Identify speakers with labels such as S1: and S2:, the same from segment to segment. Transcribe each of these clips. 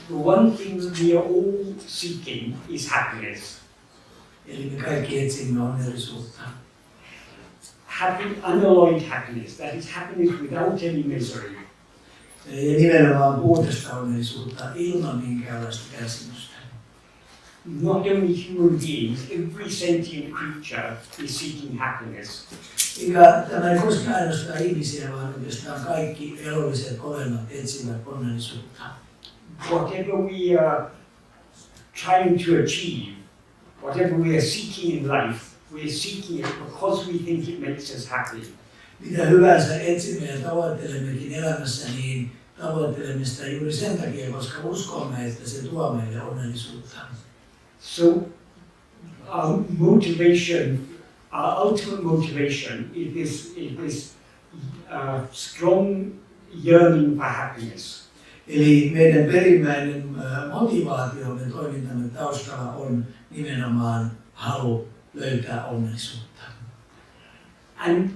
S1: The one thing that we are all seeking is happiness.
S2: Eli me kaikki etsimme onnellisuutta.
S1: Unalloyed happiness, that is happiness without any misery.
S2: Ja nimenomaan puhdasta onnellisuutta ilman minkäänlaista kärsimystä.
S1: Not only human beings, every sentient creature is seeking happiness.
S2: Eikä tämä ei koske ainoastaan ihmisiä, vaan oikeastaan kaikki elolliset olennot etsivät onnellisuutta.
S1: Whatever we are trying to achieve, whatever we are seeking in life, we are seeking it because we think it makes us happy.
S2: Mitä hyvänsä etsimme ja tavoittelemmekin elämässä, niin tavoittelemme sitä juuri sen takia, koska uskomme, että se tuo meille onnellisuutta.
S1: So, our motivation, our ultimate motivation is this strong yearning for happiness.
S2: Eli meidän perimmäinen motivaatiomme toimintamme taustalla on nimenomaan halu löytää onnellisuutta.
S1: And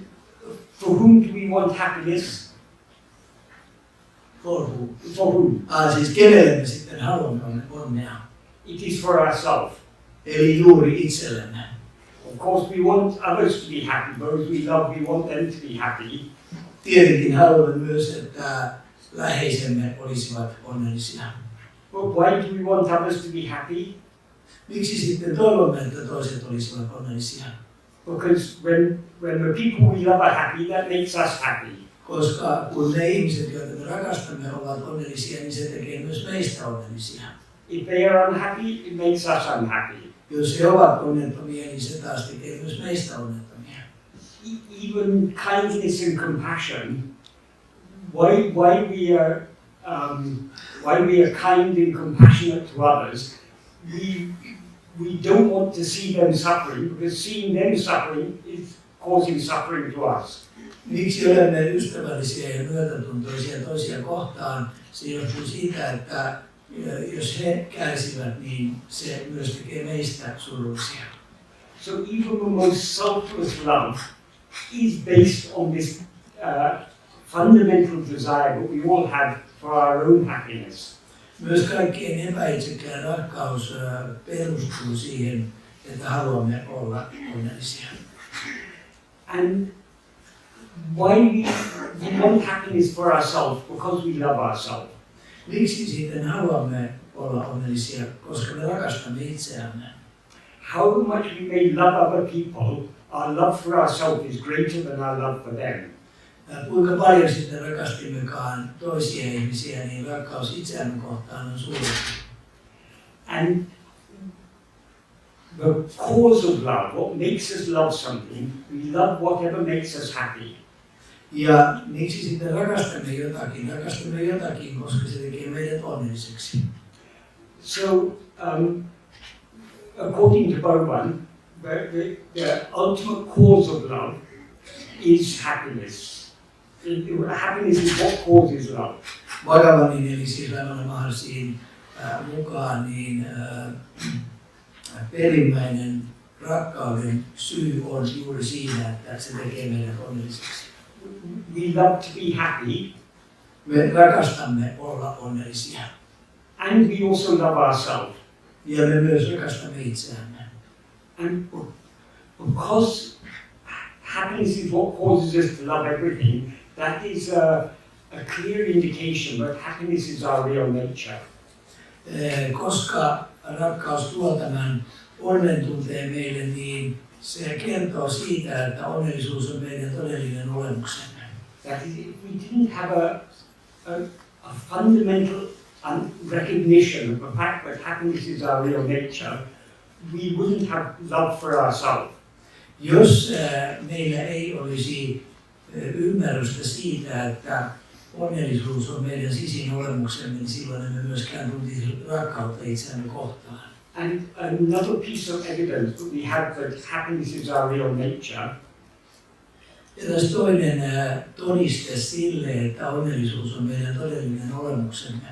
S1: for whom do we want happiness?
S2: For whom?
S1: For whom?
S2: Siis kenelle me sitten haluamme onnea?
S1: It is for ourselves.
S2: Eli juuri itsellemme.
S1: Of course we want others to be happy, those we love, we want them to be happy.
S2: Tietenkin haluamme myös, että läheisemme olisivat onnellisia.
S1: But why do we want others to be happy?
S2: Miksi sitten toivomme, että toiset olisivat onnellisia?
S1: Because when the people we love are happy, that makes us happy.
S2: Koska kun ne ihmiset, joita me rakastamme, ovat onnellisia, niin se tekee myös meistä onnellisia.
S1: If they are unhappy, it makes us unhappy.
S2: Jos he ovat onnettomia, niin se taas tekee myös meistä onnettomia.
S1: Even kindness and compassion, why we are kind and compassionate to others, we don't want to see them suffering, because seeing them suffering is causing suffering to us.
S2: Miksi olemme ystävällisiä ja myötätuntoisia toisia kohtaan? Se johtuu siitä, että jos he kärsivät, niin se myös tekee meistä surullisia.
S1: So even the most selfless love is based on this fundamental desire that we all have for our own happiness.
S2: Myös kaikkein epäitsekään rakkaus perustuu siihen, että haluamme olla onnellisia.
S1: And why we want happiness for ourselves? Because we love ourselves.
S2: Miksi sitten haluamme olla onnellisia? Koska me rakastamme itseämme.
S1: How much we may love other people, our love for ourselves is greater than our love for them.
S2: Kuinka paljon sitten rakastimmekaan toisia ihmisiä, niin rakkaus itseämme kohtaan on suurempi.
S1: And the cause of love, what makes us love something, we love whatever makes us happy.
S2: Ja miksi sitten rakastamme jotakin, koska se tekee meidät onnelliseksi.
S1: So, according to Bhagavan, the ultimate cause of love is happiness. Happiness is what causes love.
S2: Bhagavanin eli siis Ramana Maharsin mukaan niin perimmäinen rakkauden syy on juuri siinä, että se tekee meidät onnelliseksi.
S1: We love to be happy.
S2: Me rakastamme olla onnellisia.
S1: And we also love ourselves.
S2: Ja me myös rakastamme itseämme.
S1: And because happiness is what causes us to love everything, that is a clear indication that happiness is our real nature.
S2: Koska rakkaus tuo tämän onnen tunteen meille, niin se kertoo siitä, että onnellisuus on meidän todellinen olemuksemme.
S1: That is, if we didn't have a fundamental recognition of the fact that happiness is our real nature, we wouldn't have love for ourselves.
S2: Jos meillä ei olisi ymmärrystä siitä, että onnellisuus on meidän sisin olemuksemme, niin silloin emme myöskään tuntisi rakkautta itseämme kohtaan.
S1: And another piece of evidence that we have that happiness is our real nature.
S2: Ja tässä toinen todiste sille, että onnellisuus on meidän todellinen olemuksemme.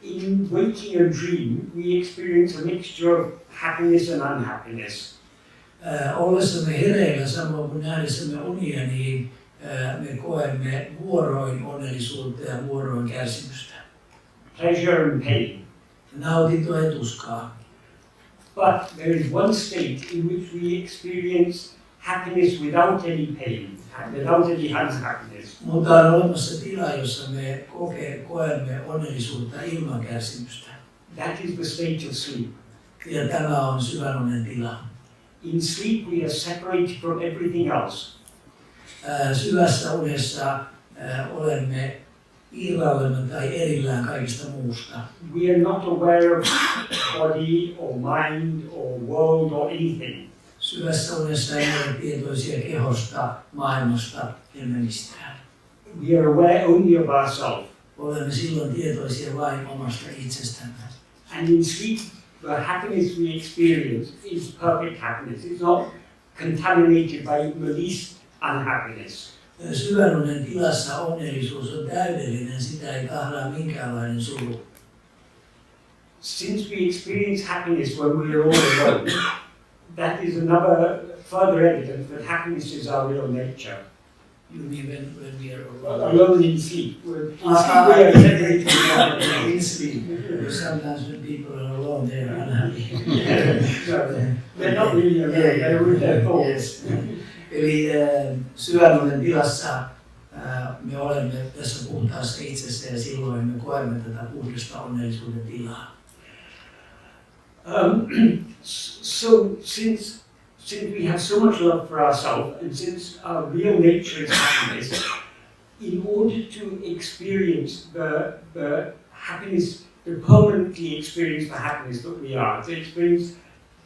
S1: In waking a dream, we experience a mixture of happiness and unhappiness.
S2: Ollessamme hereillä samoin kuin nähdessämme unia, niin me koemme vuoroin onnellisuutta ja vuoroin kärsimystä.
S1: pleasure and pain.
S2: Nautintoa ja tuskaa.
S1: But there is one state in which we experience happiness without any pain, without any unhappiness.
S2: Mutta on olemassa tila, jossa me koemme onnellisuutta ilman kärsimystä.
S1: That is the state of sleep.
S2: Ja tämä on syvänonnen tila.
S1: In sleep we are separated from everything else.
S2: Syvässä unessa olemme irrallemme tai erillään kaikista muusta.
S1: We are not aware of body or mind or world or anything.
S2: Syvässä unessa emme ole tietoisia kehosta, maailmasta, emme mistään.
S1: We are aware only of ourselves.
S2: Olemme silloin tietoisia vain omasta itsestämme.
S1: And in sleep, the happiness we experience is perfect happiness. It's not contaminated by the least unhappiness.
S2: Syvänunen tilassa onnellisuus on täydellinen, sitä ei tahraa minkäänlainen suru.
S1: Since we experience happiness when we are all alone, that is another further evidence that happiness is our real nature.
S2: You mean when we are alone?
S1: Alone in sleep. In sleep we are separated from everything.
S2: In sleep. Sometimes when people are alone, they are unhappy.
S1: No, they're not really alone, they're with their thoughts.
S2: Yes. Eli syvänunen tilassa me olemme tässä puhtaassa itsessä ja silloin me koemme tätä puhdasta onnellisuuden tilaa.
S1: So since we have so much love for ourselves and since our real nature is happiness, in order to experience the happiness, to permanently experience the happiness that we are, to experience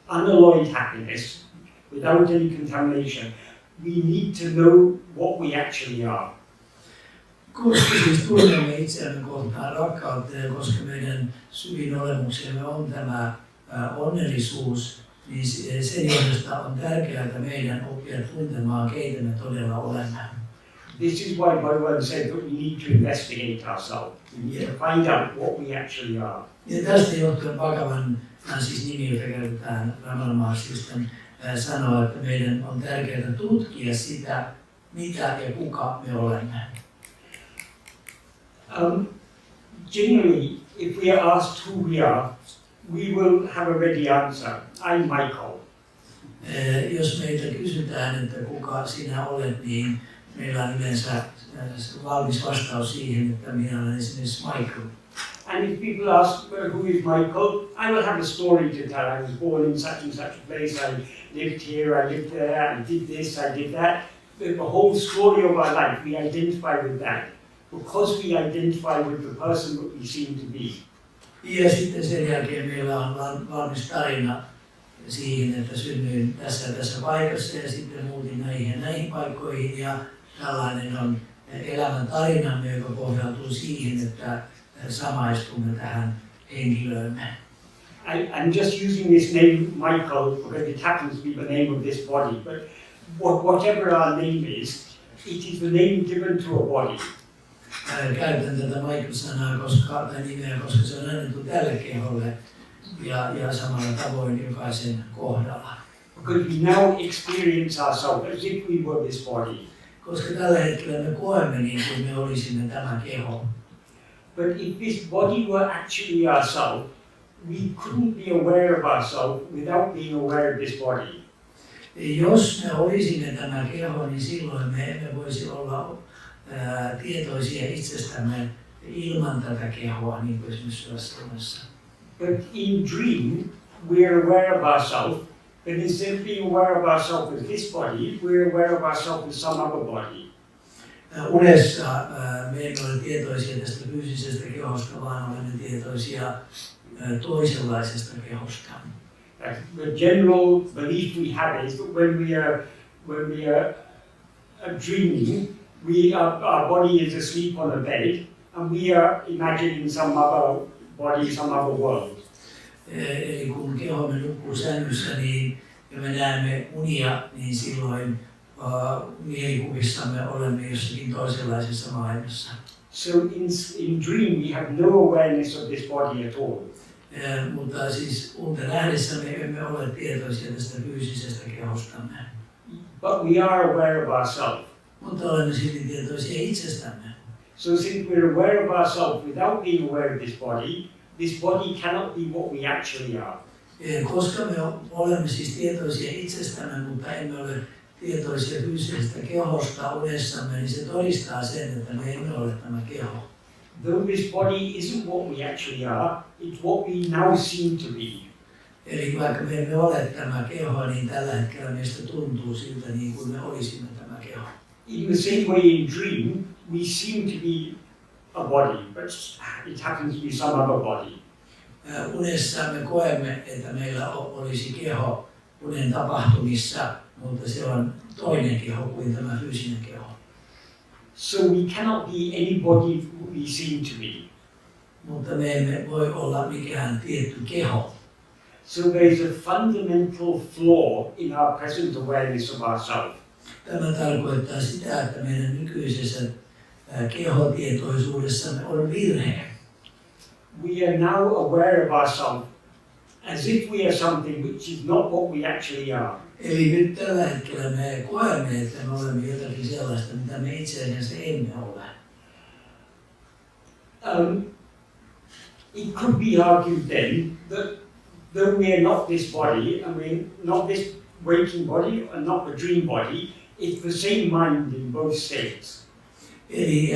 S1: unalloyed happiness without any contamination, we need to know what we actually are.
S2: Koska siis tunnemme itseämme kohtaan rakkautta ja koska meidän syvin olemuksemme on tämä onnellisuus, niin sen johdosta on tärkeää, että meidän oppia tuntemaan, keitä me todella olemme.
S1: This is why Bhagavan said that we need to investigate ourselves. We need to find out what we actually are.
S2: Ja tästä johtuen Bhagavan, siis nimi, jota käytetään Ramana Mahasisten, sanoo, että meidän on tärkeää tutkia sitä, mitä ja kuka me olemme.
S1: Generally, if we are asked who we are, we will have a ready answer. I'm Michael.
S2: Jos meiltä kysytään, että kuka sinä olet, niin meillä on yleensä valmis vastaus siihen, että minä olen esimerkiksi Michael.
S1: And if people ask who is Michael, I will have a story to tell. I was born in such and such a place, I lived here, I lived there, I did this, I did that. The whole story of our life, we identify with that. Because we identify with the person that we seem to be.
S2: Ja sitten sen jälkeen meillä on valmis tarina siihen, että synnyin tässä paikassa ja sitten muutin näihin ja näihin paikkoihin. Ja tällainen on elämän tarinamme, joka pohjautuu siihen, että samaistumme tähän henkilöömme.
S1: I'm just using this name Michael because it happens to be the name of this body. But whatever our name is, it is the name given to a body.
S2: Käytän tätä Michael-sanaa tai nimeä, koska se on annettu tälle keholle ja samalla tavoin jokaisen kohdalla.
S1: Because we now experience ourselves as if we were this body.
S2: Koska tällä hetkellä me koemme niin kuin me olisimme tämä keho.
S1: But if this body were actually ourselves, we couldn't be aware of ourselves without being aware of this body.
S2: Jos me olisimme tämä keho, niin silloin me emme voisi olla tietoisia itsestämme ilman tätä kehoa, niin kuin esimerkiksi syvässä.
S1: But in dream, we are aware of ourselves, but instead of being aware of ourselves as this body, we are aware of ourselves as some other body.
S2: Unessa me emme ole tietoisia tästä fyysisestä kehosta, vaan olemme tietoisia toisenlaisesta kehosta.
S1: The general belief we have is that when we are dreaming, our body is asleep on a bed, and we are imagining some other body, some other world.
S2: Eli kun kehomme nukkuu sängyssä niin, ja me näemme unia, niin silloin mielikuvissamme olemme jossakin toisenlaisessa maailmassa.
S1: So in dream we have no awareness of this body at all.
S2: Mutta siis unta nähdessä me emme ole tietoisia tästä fyysisestä kehostamme.
S1: But we are aware of ourselves.
S2: Mutta olemme silti tietoisia itsestämme.
S1: So since we're aware of ourselves without being aware of this body cannot be what we actually are.
S2: Koska me olemme siis tietoisia itsestämme, mutta emme ole tietoisia fyysisestä kehosta unessamme, niin se todistaa sen, että me emme ole tämä keho.
S1: Though this body isn't what we actually are, it's what we now seem to be.
S2: Eli vaikka me emme ole tämä keho, niin tällä hetkellä meistä tuntuu siltä niin kuin me olisimme tämä keho.
S1: In the same way in dream, we seem to be a body, but it happens to be some other body.
S2: Unessa me koemme, että meillä olisi keho unen tapahtumissa, mutta se on toinen keho kuin tämä fyysinen keho.
S1: So we cannot be any body we seem to be.
S2: Mutta me emme voi olla mikään tietty keho.
S1: So there is a fundamental flaw in our present awareness of ourselves.
S2: Tämä tarkoittaa sitä, että meidän nykyisessä kehotietoisuudessamme on virhe.
S1: We are now aware of ourselves as if we are something which is not what we actually are.
S2: Eli nyt tällä hetkellä me koemme, että me olemme jotakin sellaista, mitä me itse asiassa emme ole.
S1: It could be argued then that though we are not this body, I mean, not this waking body and not the dream body, it's the same mind in both states.
S2: Eli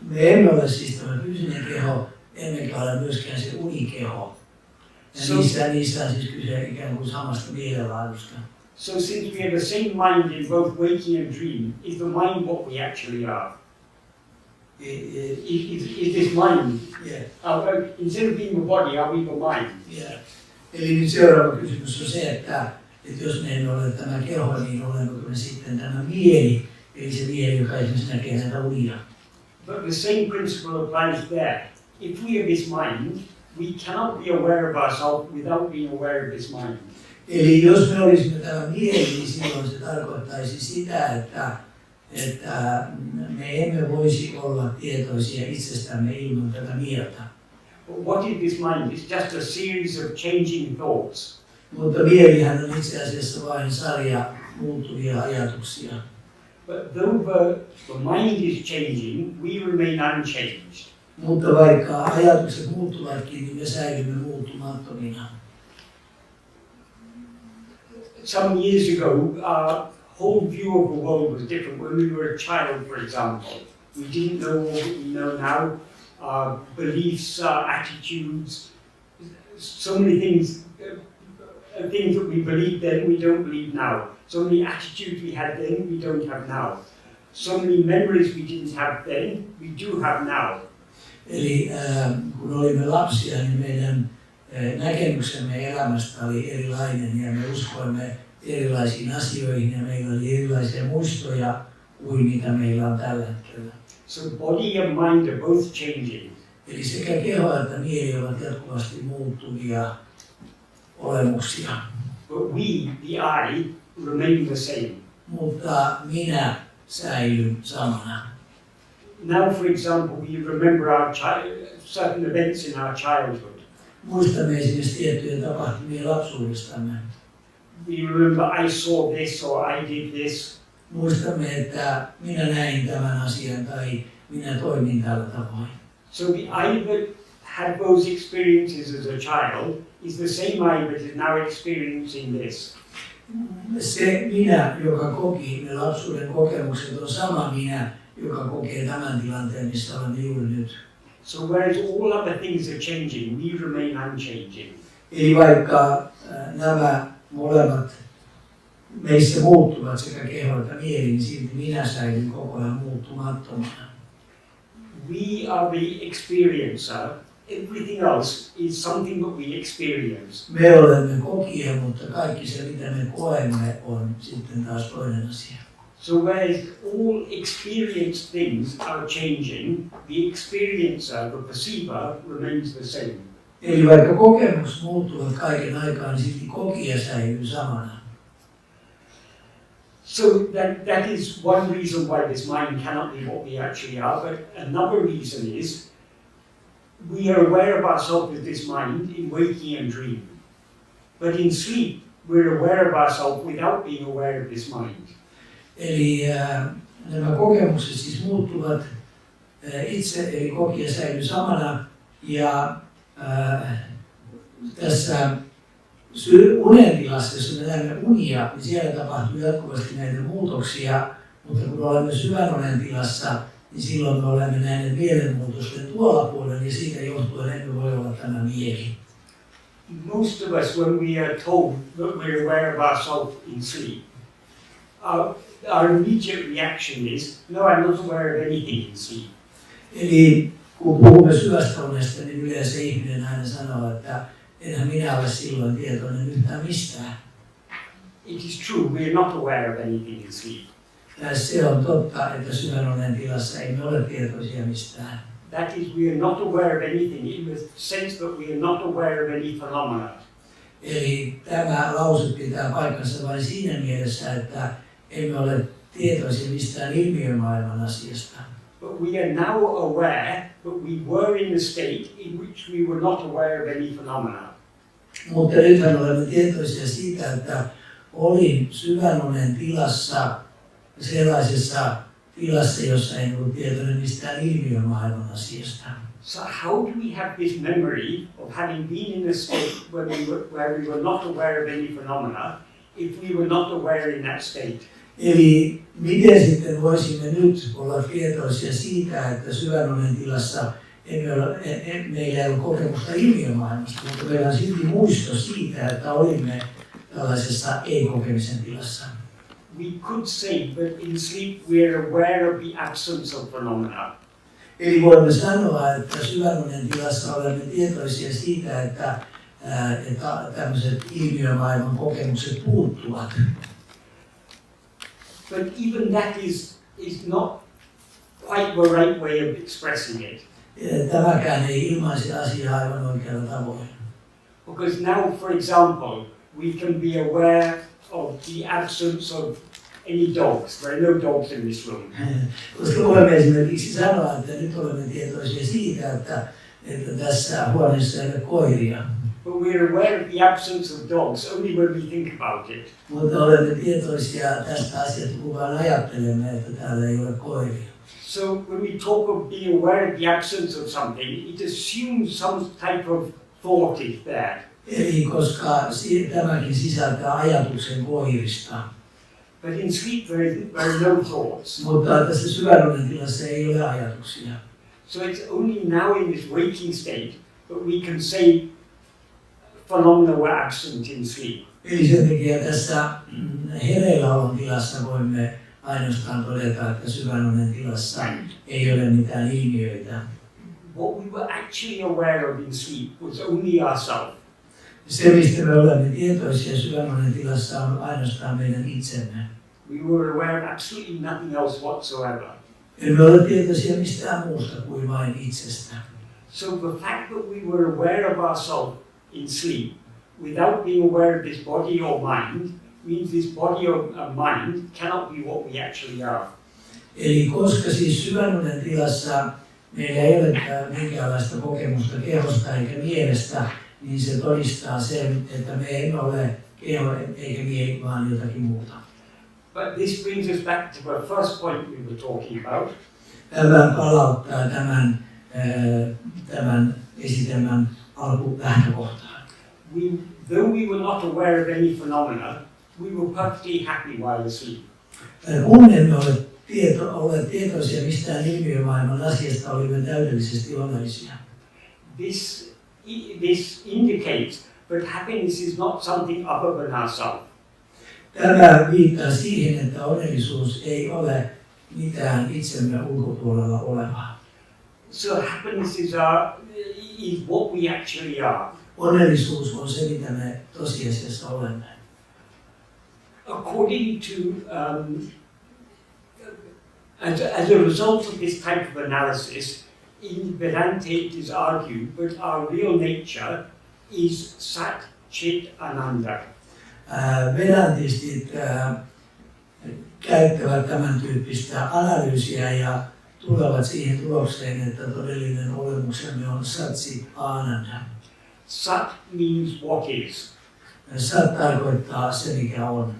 S2: me emme ole siis tämä fyysinen keho, emmekä ole myöskään se unikeho. Ja niissä on siis kyse ikään kuin samasta mielenlaadusta.
S1: So since we have the same mind in both waking and dream, is the mind what we actually are? Is this mind?
S2: Yeah.
S1: Instead of being the body, are we the mind?
S2: Yeah. Eli nyt seuraava kysymys on se, että jos me emme ole tämä keho, niin olemmeko me sitten tämä mieli, eli se mieli, joka esimerkiksi näkee näitä unia.
S1: But the same principle applies there. If we have this mind, we cannot be aware of ourselves without being aware of this mind.
S2: Eli jos me olisimme tämä mieli, niin silloin se tarkoittaisi sitä, että me emme voisi olla tietoisia itsestämme ilman tätä mieltä.
S1: But what is this mind? It's just a series of changing thoughts.
S2: Mutta mielihän on itse asiassa vain sarja muuttuvia ajatuksia.
S1: But though the mind is changing, we remain unchanged.
S2: Mutta vaikka ajatukset muuttuvatkin, niin me säilymme muuttumattomina.
S1: Some years ago, our whole view of the world was different. When we were a child, for example, we didn't know all that we know now. Our beliefs, our attitudes, so many things, things that we believed then, we don't believe now. So many attitudes we had then, we don't have now. So many memories we didn't have then, we do have now.
S2: Eli kun olimme lapsia, niin meidän näkemyksemme elämästä oli erilainen ja me uskoimme erilaisiin asioihin ja meillä oli erilaisia muistoja kuin mitä meillä on tällä hetkellä.
S1: So body and mind are both changing.
S2: Eli sekä keho että mieli ovat jatkuvasti muuttuvia olemuksia.
S1: But we, the I, remain the same.
S2: Mutta minä säilyn samana.
S1: Now, for example, we remember certain events in our childhood.
S2: Muistamme esimerkiksi tiettyjä tapahtumia lapsuudestamme.
S1: We remember I saw this or I did this.
S2: Muistamme, että minä näin tämän asian tai minä toimin tällä tavoin.
S1: So the I that had those experiences as a child is the same I that is now experiencing this.
S2: Se minä, joka koki ne lapsuuden kokemukset, on sama minä, joka kokee tämän tilanteen, missä olemme juuri nyt.
S1: So whereas all other things are changing, we remain unchanging.
S2: Eli vaikka nämä molemmat meissä muuttuvat sekä keho että mieli, niin silti minä säilyn koko ajan muuttumattomana.
S1: We are the experiencer. Everything else is something that we experience.
S2: Me olemme kokija, mutta kaikki se mitä me koemme on sitten taas toinen asia.
S1: So whereas all experienced things are changing, the experiencer, the perceiver, remains the same.
S2: Eli vaikka kokemus muuttuvat kaiken aikaa, niin silti kokija säilyy samana.
S1: So that is one reason why this mind cannot be what we actually are, but another reason is we are aware of ourselves with this mind in waking and dream. But in sleep, we're aware of ourselves without being aware of this mind.
S2: Eli nämä kokemukset siis muuttuvat itse eli kokija säilyy samana ja tässä unentilassa, jos me näemme unia, niin siellä tapahtuu jatkuvasti näitä muutoksia, mutta kun olemme syvän unen tilassa, niin silloin me olemme näiden mielenmuutosten tuolla puolella ja siitä johtuen emme voi olla tämä mieli.
S1: Most of us, when we are told that we're aware of ourselves in sleep, our immediate reaction is, no, I'm not aware of anything in sleep.
S2: Eli kun puhumme syvästä unesta, niin yleensä ihminen aina sanoo, että enhän minä ole silloin tietoinen yhtään mistään.
S1: It is true, we are not aware of anything in sleep.
S2: Se on totta, että syvän unen tilassa emme ole tietoisia mistään.
S1: That is, we are not aware of anything in the sense that we are not aware of any phenomena.
S2: Eli tämä lause pitää paikkansa vain siinä mielessä, että emme ole tietoisia mistään ilmiömaailman asiasta.
S1: But we are now aware that we were in a state in which we were not aware of any phenomena.
S2: Mutta nythän olemme tietoisia siitä, että olin syvän unen tilassa, sellaisessa tilassa, jossa en ollut tietoinen mistään ilmiömaailman asiasta.
S1: So how do we have this memory of having been in a state where we were not aware of any phenomena if we were not aware in that state?
S2: Eli miten sitten voisimme nyt olla tietoisia siitä, että syvän unen tilassa meillä ei ole kokemusta ilmiömaailmasta, mutta meillä on silti muisto siitä, että olimme tällaisessa ei-kokemisen tilassa.
S1: We could say that in sleep we are aware of the absence of phenomena.
S2: Eli voimme sanoa, että syvän unen tilassa olemme tietoisia siitä, että tämmöiset ilmiömaailman kokemukset puuttuvat.
S1: But even that is not quite the right way of expressing it.
S2: Tämäkään ei ilmaise asiaa aivan oikealla tavoin.
S1: Because now, for example, we can be aware of the absence of any dogs. There are no dogs in this room.
S2: Koska voimme esimerkiksi sanoa, että nyt olemme tietoisia siitä, että tässä huoneessa ei ole koiria.
S1: But we are aware of the absence of dogs only when we think about it.
S2: Mutta olemme tietoisia tästä asiasta, kun vain ajattelemme, että täällä ei ole koiria.
S1: So when we talk of being aware of the absence of something, it assumes some type of thought is there.
S2: Eli koska tämäkin sisältää ajatuksen koirista.
S1: But in sleep there are no thoughts.
S2: Mutta tässä syvän unen tilassa ei ole ajatuksia.
S1: So it's only now in this waking state that we can say phenomena were absent in sleep.
S2: Eli sen takia tässä hereilläolon tilassa voimme ainoastaan todeta, että syvän unen tilassa ei ole mitään ilmiöitä.
S1: What we were actually aware of in sleep was only ourselves.
S2: Se, mistä me olemme tietoisia syvän unen tilassa, on ainoastaan meidän itsemme.
S1: We were aware of absolutely nothing else whatsoever.
S2: Emme ole tietoisia mistään muusta kuin vain itsestä.
S1: So the fact that we were aware of ourselves in sleep without being aware of this body or mind means this body or mind cannot be what we actually are.
S2: Eli koska siis syvän unen tilassa meillä ei ole minkäänlaista kokemusta kehosta eikä mielestä, niin se todistaa sen, että me emme ole keho eikä mieli, vaan jotakin muuta.
S1: But this brings us back to the first point we were talking about.
S2: Tämä palauttaa tämän esitelmän alkulähtökohtaan.
S1: Though we were not aware of any phenomena, we were perfectly happy while asleep.
S2: Kun emme ole tietoisia mistään ilmiömaailman asiasta, olimme täydellisesti onnellisia.
S1: This indicates that happiness is not something other than ourselves.
S2: Tämä viittaa siihen, että onnellisuus ei ole mitään itsemme ulkopuolella olevaa.
S1: So happiness is what we actually are.
S2: Onnellisuus on se, mitä me tosiasiassa olemme.
S1: According to, as a result of this type of analysis, in Vedanta it is argued that our real nature is Sat Chit Ananda.
S2: Vedantistit käyttävät tämän tyyppistä analyysiä ja tulevat siihen tulokseen, että todellinen olemuksemme on Satchit Ananda.
S1: Sat means what is.
S2: Sat tarkoittaa se, mikä on.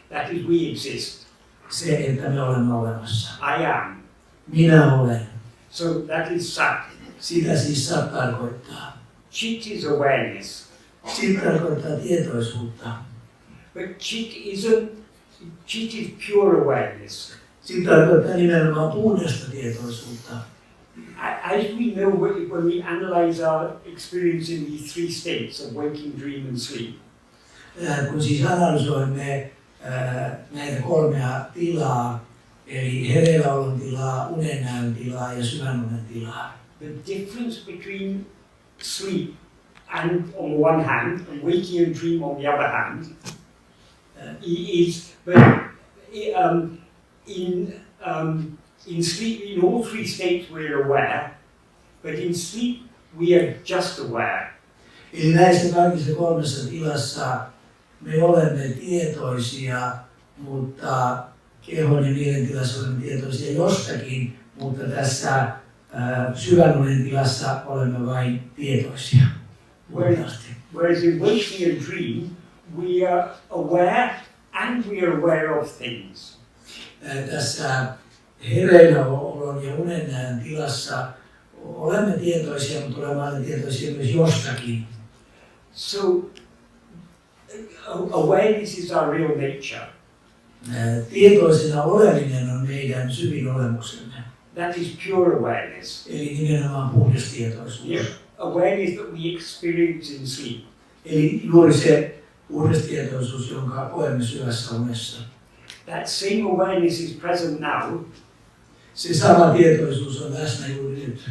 S1: That is, we exist.
S2: Se, että me olemme olemassa.
S1: I am.
S2: Minä olen.
S1: So that is sat.
S2: Sitä siis sat tarkoittaa.
S1: Chit is awareness.
S2: Chit tarkoittaa tietoisuutta.
S1: But chit is pure awareness.
S2: Chit tarkoittaa nimenomaan puhdasta tietoisuutta.
S1: As we know, when we analyze our experience in these three states of waking, dream and sleep,
S2: Kun siis analysoimme näitä kolmea tilaa, eli hereilläolon tilaa, unennäön tilaa ja syvänunen tilaa.
S1: the difference between sleep and on the one hand, and waking and dream on the other hand, is that in sleep, in all three states we're aware, but in sleep we are just aware.
S2: Eli näissä kaikissa kolmessa tilassa me olemme tietoisia, mutta kehon ja mielen tilassa olemme tietoisia jostakin, mutta tässä syvänunen tilassa olemme vain tietoisia.
S1: Whereas in waking and dream, we are aware and we are aware of things.
S2: Tässä hereilläolon ja unennäön tilassa olemme tietoisia, mutta olemme aina tietoisia myös jostakin.
S1: So awareness is our real nature.
S2: Tietoisena oleminen on meidän syvin olemuksemme.
S1: That is pure awareness.
S2: Eli nimenomaan puhdas tietoisuus.
S1: Yeah. Awareness that we experience in sleep.
S2: Eli juuri se puhdas tietoisuus, jonka koemme syvässä unessa.
S1: That same awareness is present now.
S2: Se sama tietoisuus on läsnä juuri nyt.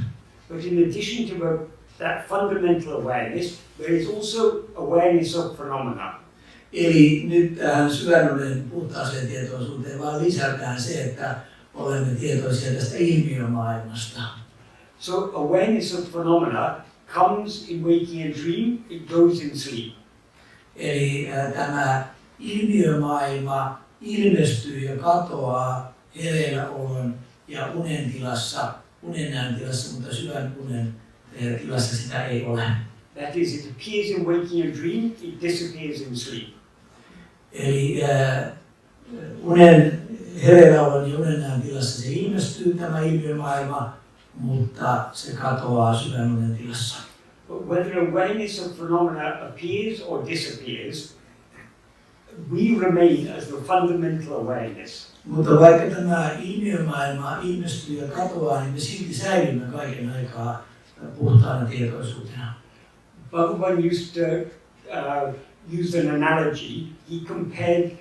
S1: But in addition to that fundamental awareness, there is also awareness of phenomena.
S2: Eli nyt tähän syvänunen puhtaaseen tietoisuuteen vaan lisätään se, että olemme tietoisia tästä ilmiömaailmasta.
S1: So awareness of phenomena comes in waking and dream, it goes in sleep.
S2: Eli tämä ilmiömaailma ilmestyy ja katoaa hereilläolon ja unen tilassa, unennäön tilassa, mutta syvän unen tilassa sitä ei ole.
S1: That is, it appears in waking and dream, it disappears in sleep.
S2: Eli hereilläolon ja unennäön tilassa se ilmestyy tämä ilmiömaailma, mutta se katoaa syvän unen tilassa.
S1: But whether awareness of phenomena appears or disappears, we remain as the fundamental awareness.
S2: Mutta vaikka tämä ilmiömaailma ilmestyy ja katoaa, niin me silti säilymme kaiken aikaa puhtaana tietoisuutena.
S1: Bhagavan used to use an analogy. He compared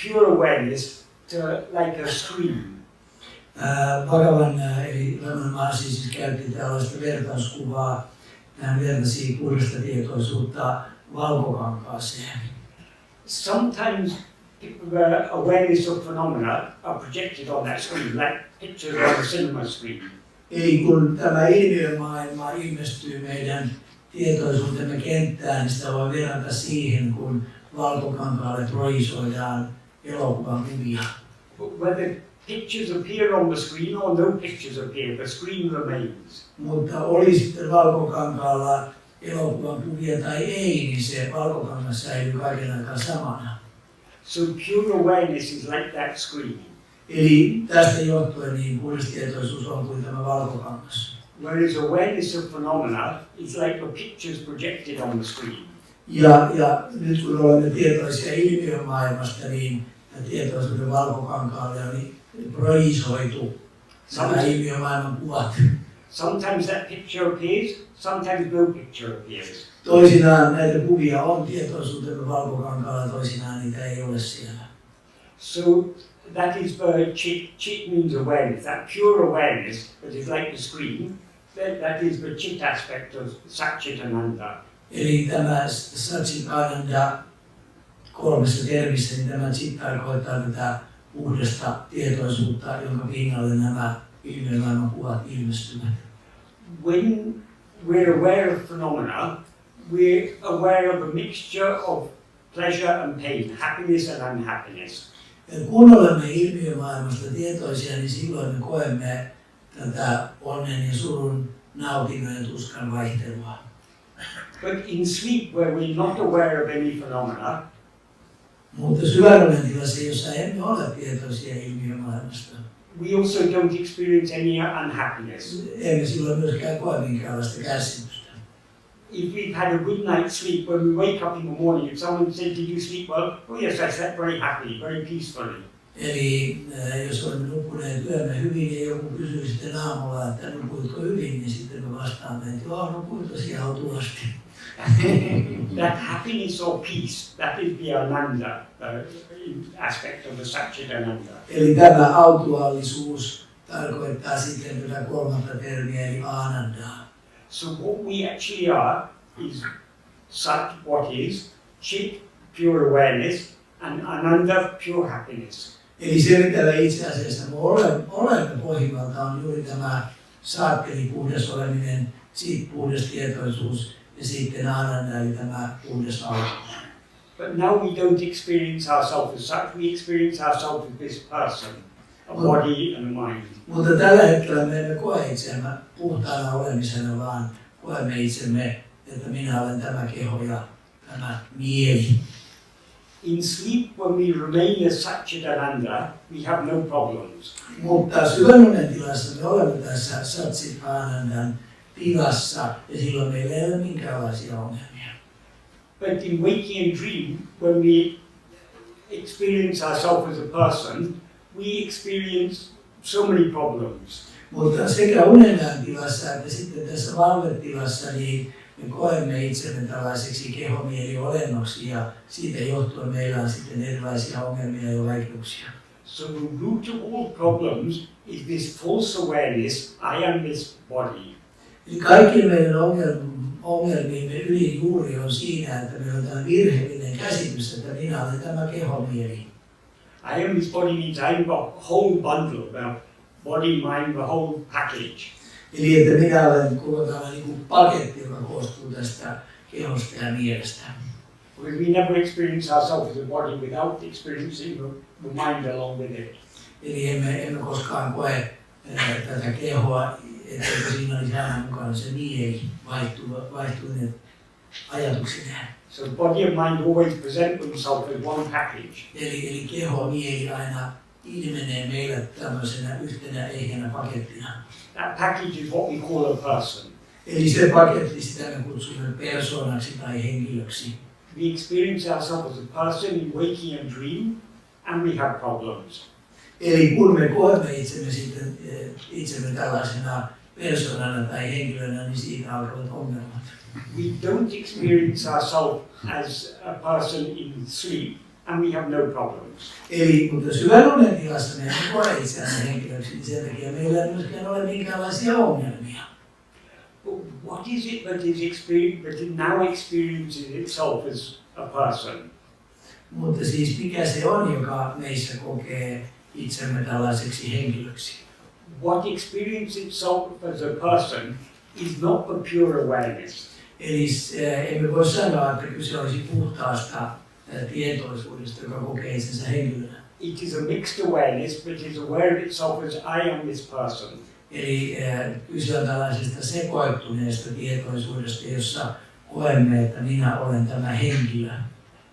S1: pure awareness to like a screen.
S2: Bhagavan eli Ramana siis käytti tällaista vertauskuvaa. Hän vertasi puhdasta tietoisuutta valkokankaaseen.
S1: Sometimes the awareness of phenomena are projected on that screen, like pictures on a cinema screen.
S2: Eli kun tämä ilmiömaailma ilmestyy meidän tietoisuutemme kenttään, niin sitä voi verrata siihen, kun valkokankaalle projisoidaan elokuvan kuvia.
S1: But whether pictures appear on the screen or no pictures appear, the screen remains.
S2: Mutta oli sitten valkokankaalla elokuvan kuvia tai ei, niin se valkokangas säilyy kaiken aikaa samana.
S1: So pure awareness is like that screen.
S2: Eli tästä johtuen niin puhdas tietoisuus on kuin tämä valkokangas.
S1: Whereas awareness of phenomena is like the pictures projected on the screen.
S2: Ja nyt kun olemme tietoisia ilmiömaailmasta, niin tietoisuuden valkokankaalle on projisoitu nämä ilmiömaailman kuvat.
S1: Sometimes that picture appears, sometimes no picture appears.
S2: Toisinaan näitä kuvia on tietoisuutemme valkokankaalla, toisinaan niitä ei ole siellä.
S1: So that is the chit. Chit means awareness, that pure awareness that is like the screen. That is the chit aspect of Satchitananda.
S2: Eli tämä Satchitananda kolmessa termissä, niin tämä chit tarkoittaa tätä puhdasta tietoisuutta, jonka pinnalle nämä ilmiömaailman kuvat ilmestyvät.
S1: When we're aware of phenomena, we're aware of a mixture of pleasure and pain, happiness and unhappiness.
S2: Kun olemme ilmiömaailmasta tietoisia, niin silloin me koemme tätä onnen ja surun, nautinnon ja tuskan vaihtelua.
S1: But in sleep, where we're not aware of any phenomena,
S2: mutta syvänunen tilassa, jossa emme ole tietoisia ilmiömaailmasta,
S1: We also don't experience any unhappiness.
S2: Emme silloin myöskään koe minkäänlaista kärsimystä.
S1: If we've had a good night's sleep, when we wake up in the morning, if someone said, did you sleep well? Oh yes, I slept very happily, very peacefully.
S2: Eli jos olemme nukkuneet yömme hyvin ja joku kysyy sitten aamulla, että nukuitko hyvin, niin sitten me vastaamme, että joo, nukuin tosiaan autuasti.
S1: That happiness or peace, that is the ananda aspect of the Satchitananda.
S2: Eli tämä autuaallisuus tarkoittaa sitten tätä kolmatta termiä, eli anandaa.
S1: So what we actually are is Sat, what is, Chit, pure awareness, and Ananda, pure happiness.
S2: Eli se, mitä me itse asiassa olemme pohjimmalta, on juuri tämä Sat, eli puhdas oleminen, siitä puhdas tietoisuus ja sitten Ananda, eli tämä puhdas autuus.
S1: But now we don't experience ourselves as Sat, we experience ourselves as this person, a body and a mind.
S2: Mutta tällä hetkellä me emme koe itseämme puhtaana olemisena, vaan koemme itsemme, että minä olen tämä keho ja tämä mieli.
S1: In sleep, when we remain as Satchitananda, we have no problems.
S2: Mutta syvännunen tilassa me olemme tässä Satchitanandan tilassa ja silloin meillä ei ole minkäänlaisia ongelmia.
S1: But in waking and dream, when we experience ourselves as a person, we experience so many problems.
S2: Mutta sekä unenäön tilassa että sitten tässä valvetilassa niin me koemme itsemme tällaiseksi kehomieliolennoksi ja siitä johtuen meillä on sitten erilaisia ongelmia ja vaikeuksia.
S1: So the root of all problems is this false awareness, I am this body.
S2: Eli kaikki meidän ongelmiimme ylin juuri on siinä, että meillä on tämä virheellinen käsitys, että minä olen tämä kehomieli.
S1: I am this body means I'm the whole bundle, the body, mind, the whole package.
S2: Eli että minä olen koko tämä niin kuin paketti, joka koostuu tästä kehosta ja mielestä.
S1: Because we never experience ourselves as a body without experiencing the mind along with it.
S2: Eli emme koskaan koe tätä kehoa, etteikö siinä olisi aina mukana se mieli vaihtuneet ajatuksineen.
S1: So body and mind always present themselves as one package.
S2: Eli keho, mieli aina ilmenee meillä tämmöisenä yhtenä ehjänä pakettina.
S1: That package is what we call a person.
S2: Eli se paketti, sitä me kutsumme persoonaksi tai henkilöksi.
S1: We experience ourselves as a person in waking and dream, and we have problems.
S2: Eli kun me koemme itsemme tällaisena persoonana tai henkilönä, niin siitä alkavat ongelmat.
S1: We don't experience ourselves as a person in sleep, and we have no problems.
S2: Eli mutta syvänunen tilassa me emme koe itseämme henkilöksi, niin sen takia meillä ei myöskään ole minkäänlaisia ongelmia.
S1: But what is it that it now experiences itself as a person?
S2: Mutta siis mikä se on, joka meissä kokee itsemme tällaiseksi henkilöksi?
S1: What experiences itself as a person is not the pure awareness.
S2: Eli emme voi sanoa, että kyse olisi puhtaasta tietoisuudesta, joka kokee itsensä henkilönä.
S1: It is a mixed awareness, but is aware of itself as I am this person.
S2: Eli kyse on tällaisesta sekoittuneesta tietoisuudesta, jossa koemme, että minä olen tämä henkilö.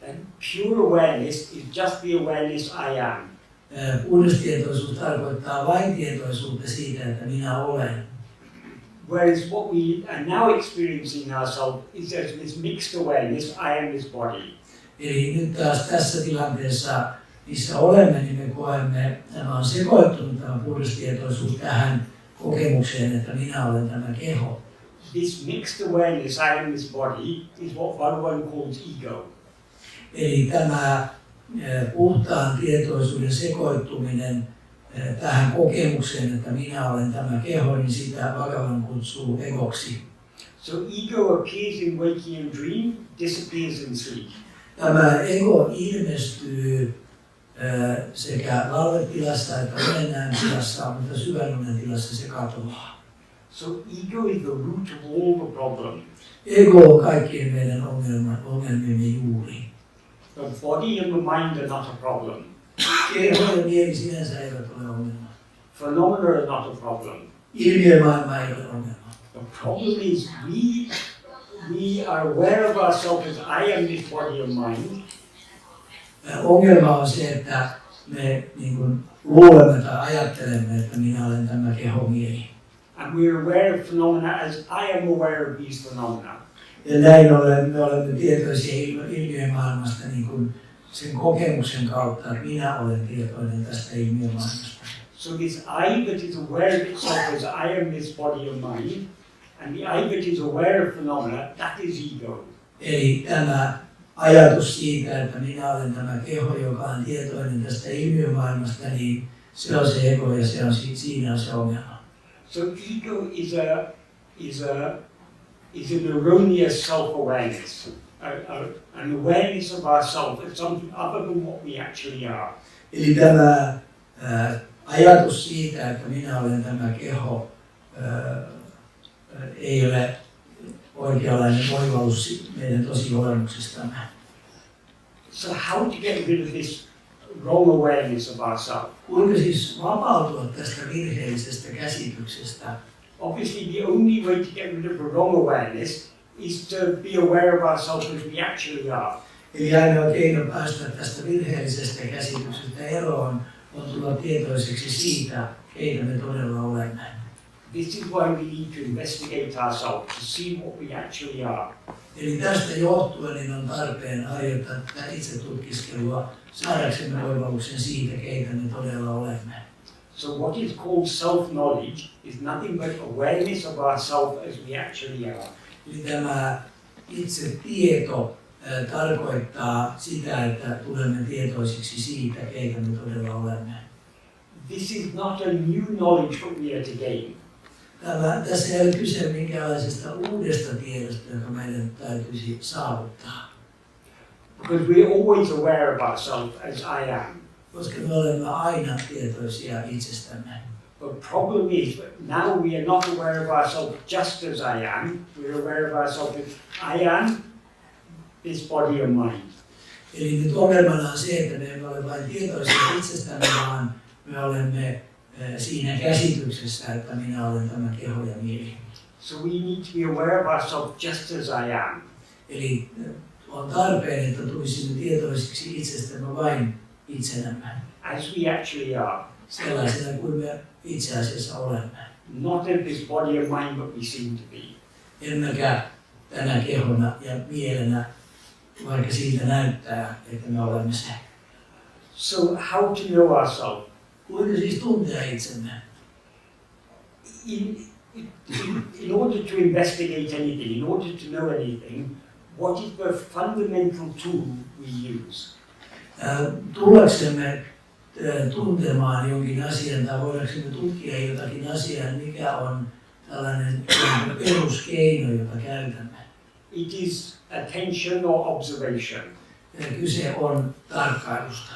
S1: And pure awareness is just the awareness I am.
S2: Puhdas tietoisuus tarkoittaa vain tietoisuutta siitä, että minä olen.
S1: Whereas what we are now experiencing ourselves is as this mixed awareness, I am this body.
S2: Eli nyt taas tässä tilanteessa, missä olemme, niin me koemme, tämä on sekoittunut tämä puhdas tietoisuus tähän kokemukseen, että minä olen tämä keho.
S1: This mixed awareness, I am this body, is what Bhagavan calls ego.
S2: Eli tämä puhtaan tietoisuuden sekoittuminen tähän kokemukseen, että minä olen tämä keho, niin sitä Bhagavan kutsuu egoksi.
S1: So ego appears in waking and dream, disappears in sleep.
S2: Tämä ego ilmestyy sekä valvetilassa että unenäön tilassa, mutta syvänunen tilassa se katoaa.
S1: So ego is the root of all the problems.
S2: Ego on kaikkien meidän ongelmiemme juuri.
S1: The body and the mind are not a problem.
S2: Keho ja mieli sinänsä eivät ole ongelma.
S1: Phenomena are not a problem.
S2: Ilmiömaailma ei ole ongelma.
S1: The problem is we are aware of ourselves as I am this body and mind.
S2: Ongelma on se, että me niin kuin luulemme tai ajattelemme, että minä olen tämä keho, mieli.
S1: And we're aware of phenomena as I am aware of these phenomena.
S2: Ja näin ollen me olemme tietoisia ilmiömaailmasta niin kuin sen kokemuksen kautta, että minä olen tietoinen tästä ilmiömaailmasta.
S1: So this I that is aware of itself as I am this body of mind, and the I that is aware of phenomena, that is ego.
S2: Eli tämä ajatus siitä, että minä olen tämä keho, joka on tietoinen tästä ilmiömaailmasta, niin se on se ego ja siinä on se ongelma.
S1: So ego is an erroneous self-awareness, an awareness of ourself as something other than what we actually are.
S2: Eli tämä ajatus siitä, että minä olen tämä keho, ei ole oikeanlainen oivallus meidän tosiolemuksestamme.
S1: So how to get rid of this wrong awareness of ourselves?
S2: Kuinka siis vapautua tästä virheellisestä käsityksestä?
S1: Obviously, the only way to get rid of the wrong awareness is to be aware of ourselves as we actually are.
S2: Eli ainoa keino päästä tästä virheellisestä käsityksestä eroon on tulla tietoiseksi siitä, keitä me todella olemme.
S1: This is why we need to investigate ourselves, to see what we actually are.
S2: Eli tästä johtuen niin on tarpeen harjoittaa tätä itsetutkiskelua saadaksemme oivalluksen siitä, keitä me todella olemme.
S1: So what is called self-knowledge is nothing but awareness of ourselves as we actually are.
S2: Eli tämä itse tieto tarkoittaa sitä, että tulemme tietoisiksi siitä, keitä me todella olemme.
S1: This is not a new knowledge that we are to gain.
S2: Tässä ei ole kyse minkäänlaisesta uudesta tiedosta, joka meidän täytyisi saavuttaa.
S1: Because we are always aware of ourselves as I am.
S2: Koska me olemme aina tietoisia itsestämme.
S1: The problem is that now we are not aware of ourselves just as I am. We are aware of ourselves as I am this body of mind.
S2: Eli nyt ongelmana on se, että me emme ole vain tietoisia itsestämme, vaan me olemme siinä käsityksessä, että minä olen tämä keho ja mieli.
S1: So we need to be aware of ourselves just as I am.
S2: Eli on tarpeen, että tulisimme tietoisiksi itsestämme vain itsenämme.
S1: As we actually are.
S2: Sellaisena kuin me itse asiassa olemme.
S1: Not in this body of mind that we seem to be.
S2: Emmekä tänä kehona ja mielenä, vaikka siitä näyttää, että me olemme se.
S1: So how to know ourselves?
S2: Kuinka siis tuntea itsemme?
S1: In order to investigate anything, in order to know anything, what is the fundamental tool we use?
S2: Tullaksemme tuntemaan jonkin asian tai voidaksemme tutkia jotakin asiaa, mikä on tällainen peruskeino, jota käytämme.
S1: It is attention or observation.
S2: Kyse on tarkkailusta.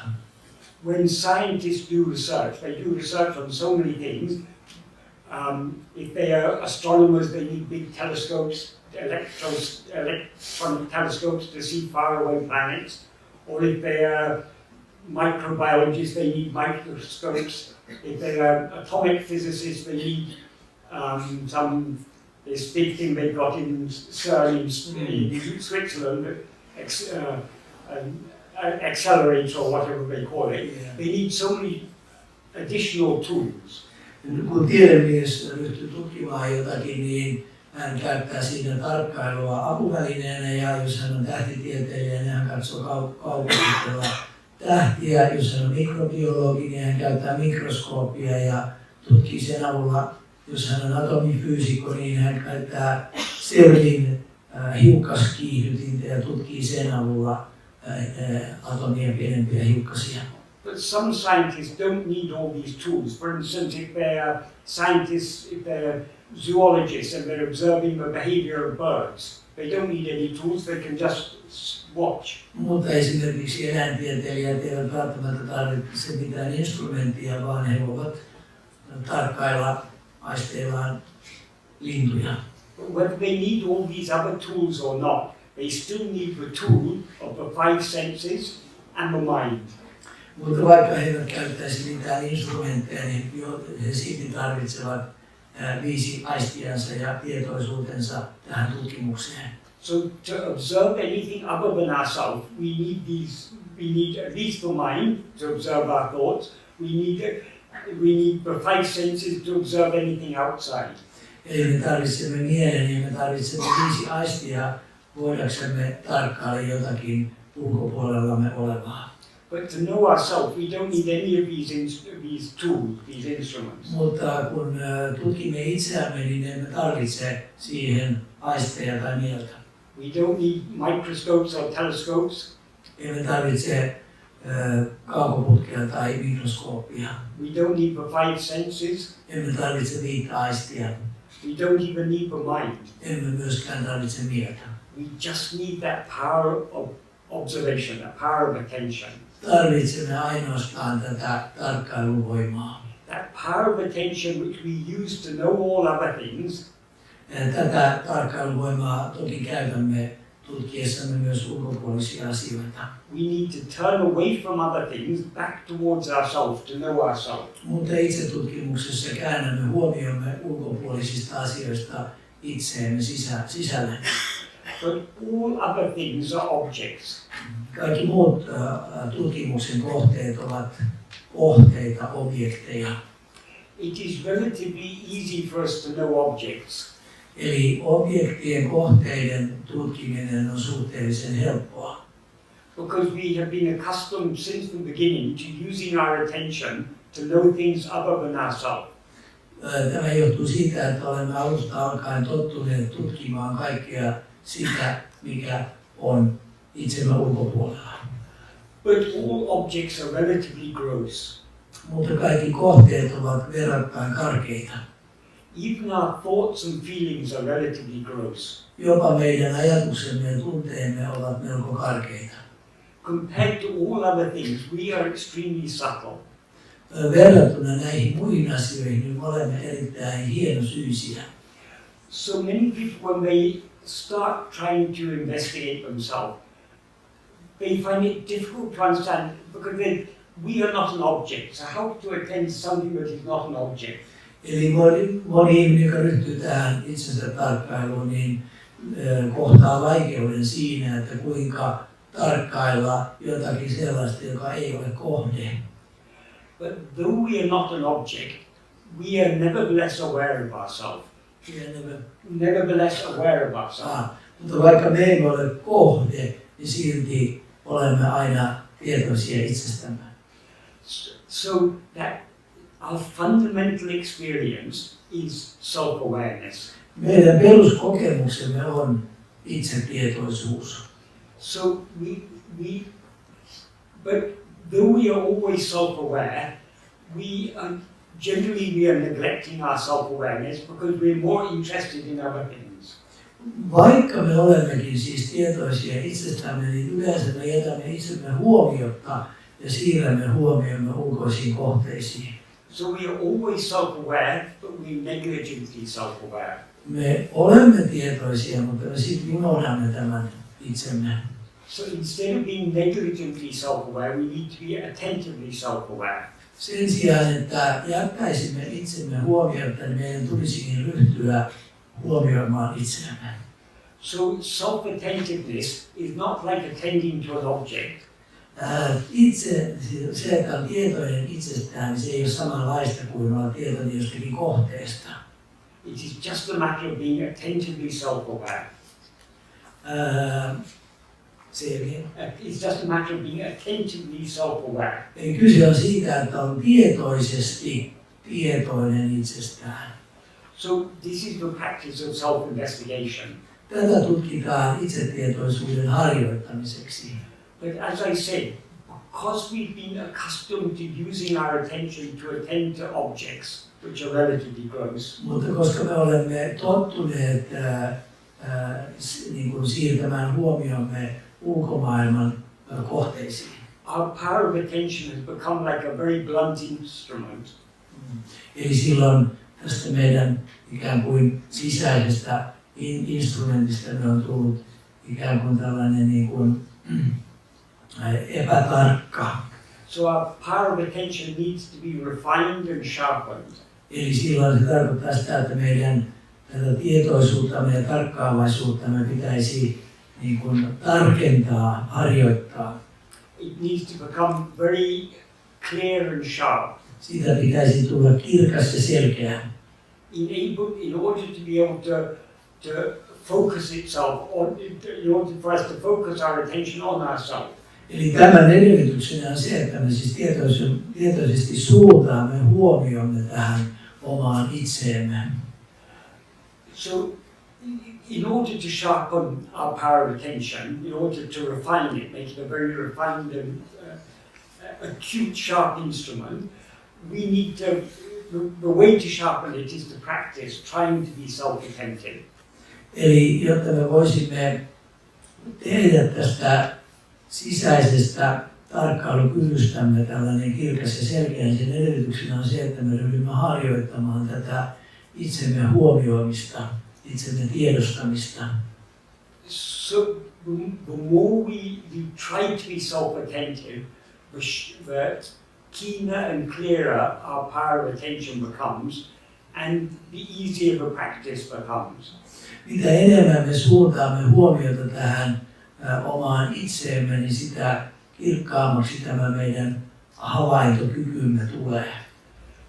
S1: When scientists do research, they do research on so many things. If they are astronomers, they need big telescopes, electronic telescopes to see faraway planets. Or if they are microbiologists, they need microscopes. If they are atomic physicists, they need this big thing they got in CERN in Switzerland, an accelerator or whatever they call it.
S2: Yeah.
S1: They need so many additional tools.
S2: Kun tiedemies ryhtyy tutkimaan jotakin, niin hän käyttää siinä tarkkailua apuvälineenä, ja jos hän on tähtitieteilijä, niin hän katsoo kaupallisesti tähtiä. Jos hän on mikrobiologi, niin hän käyttää mikroskooppia ja tutkii sen avulla. Jos hän on atomifyysikko, niin hän käyttää CERNin hiukkaskiihdytintä ja tutkii sen avulla atomien pienempiä hiukkasia.
S1: But some scientists don't need all these tools. For instance, if they're scientists, if they're zoologists and they're observing the behavior of birds, they don't need any tools, they can just watch.
S2: Mutta esimerkiksi eläintieteilijät eivät välttämättä tarvitse mitään instrumenttia, vaan he voivat tarkkailla aisteillaan lintuja.
S1: But whether they need all these other tools or not, they still need the tool of the five senses and the mind.
S2: Mutta vaikka he eivät käyttäisi mitään instrumentteja, niin he silti tarvitsevat 5 aistiansa ja tietoisuutensa tähän tutkimukseen.
S1: So to observe anything other than ourselves, we need need at least the mind to observe our thoughts. We need the five senses to observe anything outside.
S2: Eli me tarvitsemme mielen ja me tarvitsemme 5 aistia voidaksemme tarkkailla jotakin ulkopuolellamme olevaa.
S1: But to know ourselves, we don't need any of these tools, these instruments.
S2: Mutta kun tutkimme itseämme, niin emme tarvitse siihen aisteja tai mieltä.
S1: We don't need microscopes or telescopes.
S2: Emme tarvitse kaukoputkea tai mikroskooppia.
S1: We don't need the five senses.
S2: Emme tarvitse 5 aistia.
S1: We don't even need the mind.
S2: Emme myöskään tarvitse mieltä.
S1: We just need that power of observation, that power of attention.
S2: Tarvitsemme ainoastaan tätä tarkkailuvoimaa.
S1: That power of attention which we use to know all other things.
S2: Tätä tarkkailuvoimaa toki käytämme tutkiessamme myös ulkopuolisia asioita.
S1: We need to turn away from other things back towards ourselves to know ourselves.
S2: Mutta itsetutkimuksessa käännämme huomiomme ulkopuolisista asioista itseemme sisälle.
S1: But all other things are objects.
S2: Kaikki muut tutkimuksen kohteet ovat kohteita, objekteja.
S1: It is relatively easy for us to know objects.
S2: Eli objektien kohteiden tutkiminen on suhteellisen helppoa.
S1: Because we have been accustomed since the beginning to using our attention to know things other than ourselves.
S2: Tämä johtuu siitä, että olemme alusta alkaen tottuneet tutkimaan kaikkea sitä, mikä on itsemme ulkopuolella.
S1: But all objects are relatively gross.
S2: Mutta kaikki kohteet ovat verrattain karkeita.
S1: Even our thoughts and feelings are relatively gross.
S2: Jopa meidän ajatuksemme ja tunteemme ovat melko karkeita.
S1: Compared to all other things, we are extremely subtle.
S2: Verrattuna näihin muihin asioihin, niin olemme erittäin hienosyisiä.
S1: So many people, when they start trying to investigate themselves, they find it difficult to understand because we are not an object. So how to attend to something that is not an object?
S2: Eli moni ihminen, joka ryhtyy tähän itsensä tarkkailuun, niin kohtaa vaikeuden siinä, että kuinka tarkkailla jotakin sellaista, joka ei ole kohde.
S1: But though we are not an object, we are nevertheless aware of ourselves. Nevertheless aware of ourselves.
S2: Mutta vaikka me emme ole kohde, niin silti olemme aina tietoisia itsestämme.
S1: So that our fundamental experience is self-awareness.
S2: Meidän peruskokemuksemme on itsetietoisuus.
S1: So but though we are always self-aware, generally we are neglecting our self-awareness because we're more interested in other things.
S2: Vaikka me olemmekin siis tietoisia itsestämme, niin yleensä me jätämme itsemme huomiotta ja siirrämme huomiomme ulkoisiin kohteisiin.
S1: So we are always self-aware, but we negligently self-aware.
S2: Me olemme tietoisia, mutta me sitten unohdamme tämän itsemme.
S1: So instead of being negligently self-aware, we need to be attentively self-aware.
S2: Sen sijaan, että jättäisimme itsemme huomiotta, niin meidän tulisikin ryhtyä huomioimaan itseämme.
S1: So self-attentiveness is not like attending to an object.
S2: Se, että on tietoinen itsestään, niin se ei ole samanlaista kuin olla tietoinen jostakin kohteesta.
S1: It is just a matter of being attentively self-aware. It's just a matter of being attentively self-aware.
S2: Eli kyse on siitä, että on tietoisesti tietoinen itsestään.
S1: So this is the practice of self-investigation.
S2: Tätä tutkitaan itsetietoisuuden harjoittamiseksi.
S1: But as I said, because we've been accustomed to using our attention to attend to objects, which are relatively gross.
S2: Mutta koska me olemme tottuneet niin kuin siirtämään huomiomme ulkomaailman kohteisiin.
S1: Our power of attention has become like a very blunt instrument.
S2: Eli silloin tästä meidän ikään kuin sisäisestä instrumentista on tullut ikään kuin tällainen niin kuin epätarkka.
S1: So our power of attention needs to be refined and sharpened.
S2: Eli silloin se tarkoittaa sitä, että meidän tätä tietoisuuttamme ja tarkkaavaisuuttamme pitäisi niin kuin tarkentaa, harjoittaa.
S1: it needs to become very clear and sharp.
S2: Siitä pitäisi tulla kirkas ja selkeä.
S1: In order to be able to focus itself on, in order for us to focus our attention on ourselves.
S2: Eli tämän edellytyksenä on se, että me siis tietoisesti suuntaamme huomiomme tähän omaan itseemme.
S1: So, in order to sharpen our power of attention, in order to refine it, make it a very refined and acute, sharp instrument, we need to, the way to sharpen it is to practice trying to be self-attentive.
S2: Eli jotta me voisimme tehdä tästä sisäisestä tarkkailukyvystämme tällainen kirkas ja selkeä, niin sen edellytyksenä on se, että me ryhdymme harjoittamaan tätä itsemme huomioimista, itsemme tiedostamista.
S1: So the more we try to be self-attentive, the keener and clearer our power of attention becomes, and the easier the practice becomes.
S2: Mitä enemmän me suuntaamme huomiota tähän omaan itseemme, niin sitä kirkkaammaksi tämä meidän havaintokykymme tulee.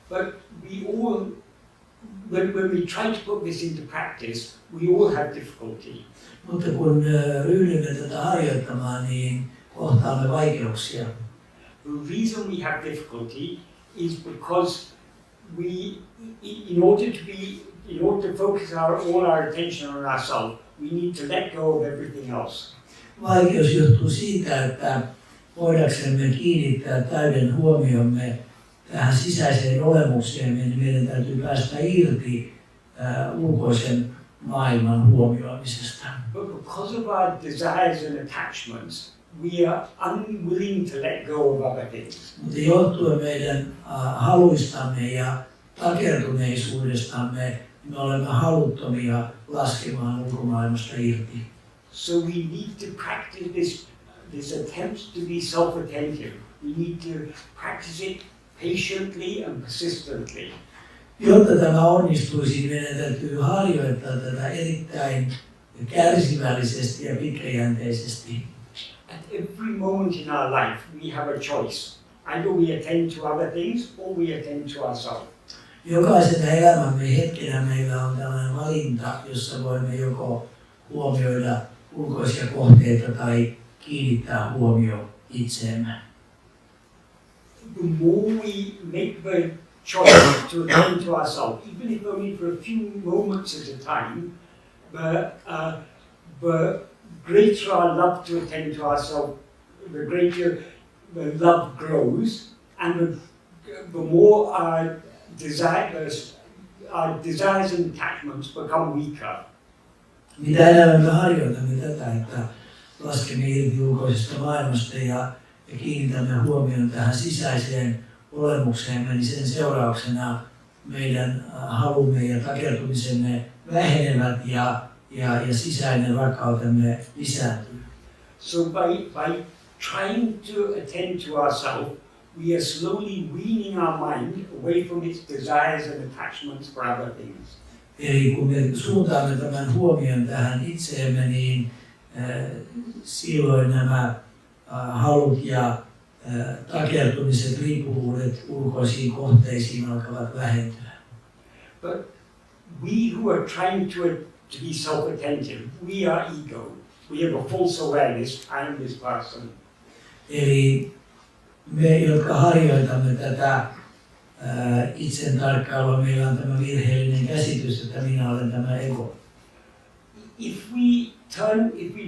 S1: But we all, when we try to put this into practice, we all have difficulty.
S2: Mutta kun ryhdymme tätä harjoittamaan, niin kohtaamme vaikeuksia.
S1: The reason we have difficulty is because we, in order to focus all our attention on ourselves, we need to let go of everything else.
S2: Vaikeus johtuu siitä, että voidaksemme kiinnittää täyden huomiomme tähän sisäiseen olemukseen, niin meidän täytyy päästä irti ulkoisen maailman huomioimisesta.
S1: But because of our desires and attachments, we are unwilling to let go of other things.
S2: Mutta johtuen meidän haluistamme ja takertuneisuudestamme, me olemme haluttomia laskemaan ulkomaailmasta irti.
S1: So we need to practice this attempt to be self-attentive. We need to practice it patiently and persistently.
S2: Jotta tämä onnistuisi, meidän täytyy harjoittaa tätä erittäin kärsivällisesti ja pitkäjänteisesti.
S1: At every moment in our life, we have a choice. Either we attend to other things or we attend to ourselves.
S2: Jokaisena elämämme hetkenä meillä on tällainen valinta, jossa voimme joko huomioida ulkoisia kohteita tai kiinnittää huomio itseemme.
S1: The more we make the choice to attend to ourselves, even if only for a few moments at a time, the greater our love to attend to ourselves, the greater the love grows, and the more our desires and attachments become weaker.
S2: Mitä enemmän me harjoitamme tätä, että laskemme irti ulkoisesta maailmasta ja kiinnitämme huomioon tähän sisäiseen olemukseemme, niin sen seurauksena meidän halumme ja takertumisemme vähenevät ja sisäinen rakkautemme lisääntyy.
S1: So by trying to attend to ourselves, we are slowly weaning our mind away from its desires and attachments for other things.
S2: Eli kun me suuntaamme tämän huomion tähän itseemme, niin silloin nämä halut ja takertumiset, riippuvuudet ulkoisiin kohteisiin alkavat vähentyä.
S1: But we who are trying to be self-attentive, we are ego. We have a false awareness, I am this person.
S2: Eli me, jotka harjoitamme tätä itsen tarkkailua, meillä on tämä virheellinen käsitys, että minä olen tämä ego.
S1: If we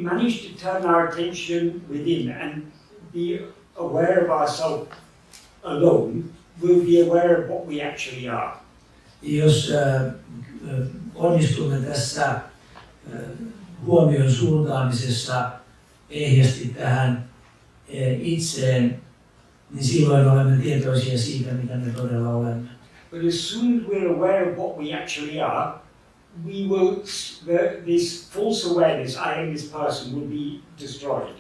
S1: manage to turn our attention within and be aware of ourselves alone, we'll be aware of what we actually are.
S2: Jos onnistumme tässä huomion suuntaamisessa ehjästi tähän itseen, niin silloin olemme tietoisia siitä, mitä me todella olemme.
S1: But as soon as we're aware of what we actually are, this false awareness, I am this person, will be destroyed.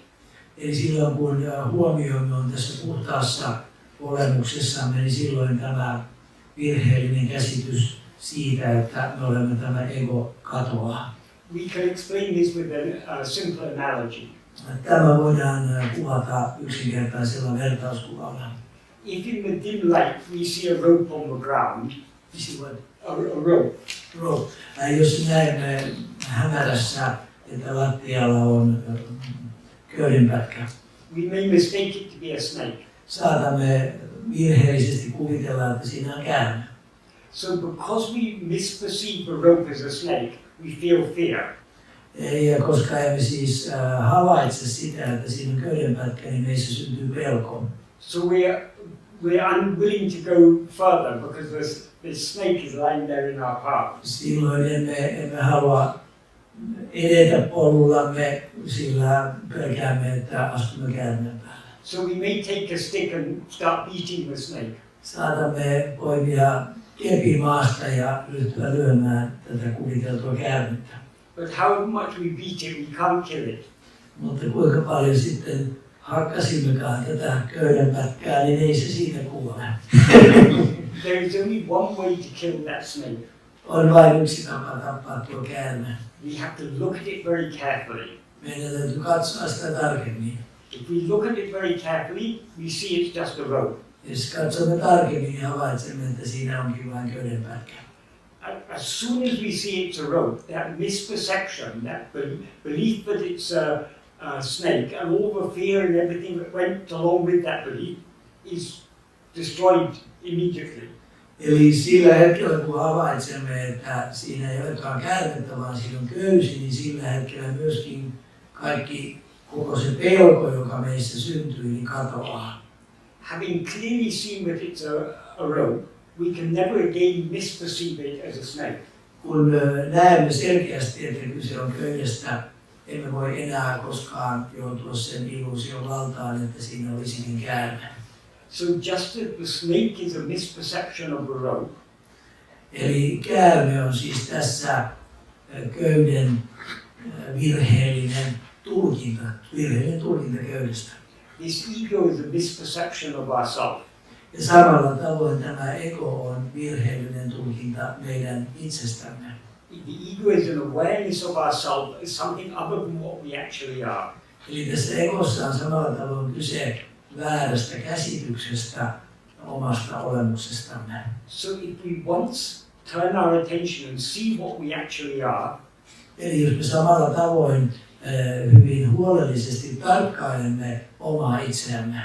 S2: Eli silloin kun huomioimme on tässä puhtaassa olemuksessamme, niin silloin tämä virheellinen käsitys siitä, että me olemme tämä ego, katoaa.
S1: We can explain this with a simple analogy.
S2: Tämä voidaan kuvata yksinkertaisella vertauskuvalla.
S1: If in the dim light we see a rope on the ground, a rope,
S2: Rope. Jos näemme hämärässä, että lattialla on köydenpätkä,
S1: we may mistake it to be a snake.
S2: saatamme virheellisesti kuvitella, että siinä on käärme.
S1: So because we misperceive the rope as a snake, we feel fear.
S2: Ja koska emme siis havaitse sitä, että siinä on köydenpätkä, niin meissä syntyy pelko.
S1: So we're unwilling to go further because the snake is lying there in our path.
S2: Silloin emme halua edetä polullamme, sillä pelkäämme, että astumme käärmeen päälle.
S1: So we may take a stick and start beating the snake.
S2: Saatamme poimia kepin maasta ja ryhtyä lyömään tätä kuviteltua käärmettä.
S1: But how much we beat it, we can't kill it.
S2: Mutta kuinka paljon sitten hakkasimmekaan tätä köydenpätkää, niin ei se siitä kuole.
S1: There is only one way to kill that snake.
S2: On vain yksi tapa tappaa tuo käärme.
S1: We have to look at it very carefully.
S2: Meidän täytyy katsoa sitä tarkemmin.
S1: If we look at it very carefully, we see it's just a rope.
S2: Jos katsomme tarkemmin, niin havaitsemme, että siinä onkin vain köydenpätkä.
S1: As soon as we see it's a rope, that misperception, that belief that it's a snake, and all the fear and everything that went along with that belief is destroyed immediately.
S2: Eli sillä hetkellä, kun havaitsemme, että siinä ei olekaan käärmettä, vaan siinä on köysi, niin sillä hetkellä myöskin koko se pelko, joka meissä syntyy, niin katoaa.
S1: Having clearly seen that it's a rope, we can never again misperceive it as a snake.
S2: Kun näemme selkeästi, että kyse on köydestä, emme voi enää koskaan joutua sen illuusion valtaan, että siinä olisikin käärme.
S1: So just as the snake is a misperception of the rope,
S2: Eli käärme on siis tässä köyden virheellinen tulkinta köydestä.
S1: this ego is a misperception of ourselves.
S2: Ja samalla tavoin tämä ego on virheellinen tulkinta meidän itsestämme.
S1: The ego is an awareness of ourselves as something other than what we actually are.
S2: Eli tässä egossa on samalla tavoin kyse väärästä käsityksestä omasta olemuksestamme.
S1: So if we once turn our attention and see what we actually are,
S2: Eli jos me samalla tavoin hyvin huolellisesti tarkkailemme omaa itseämme,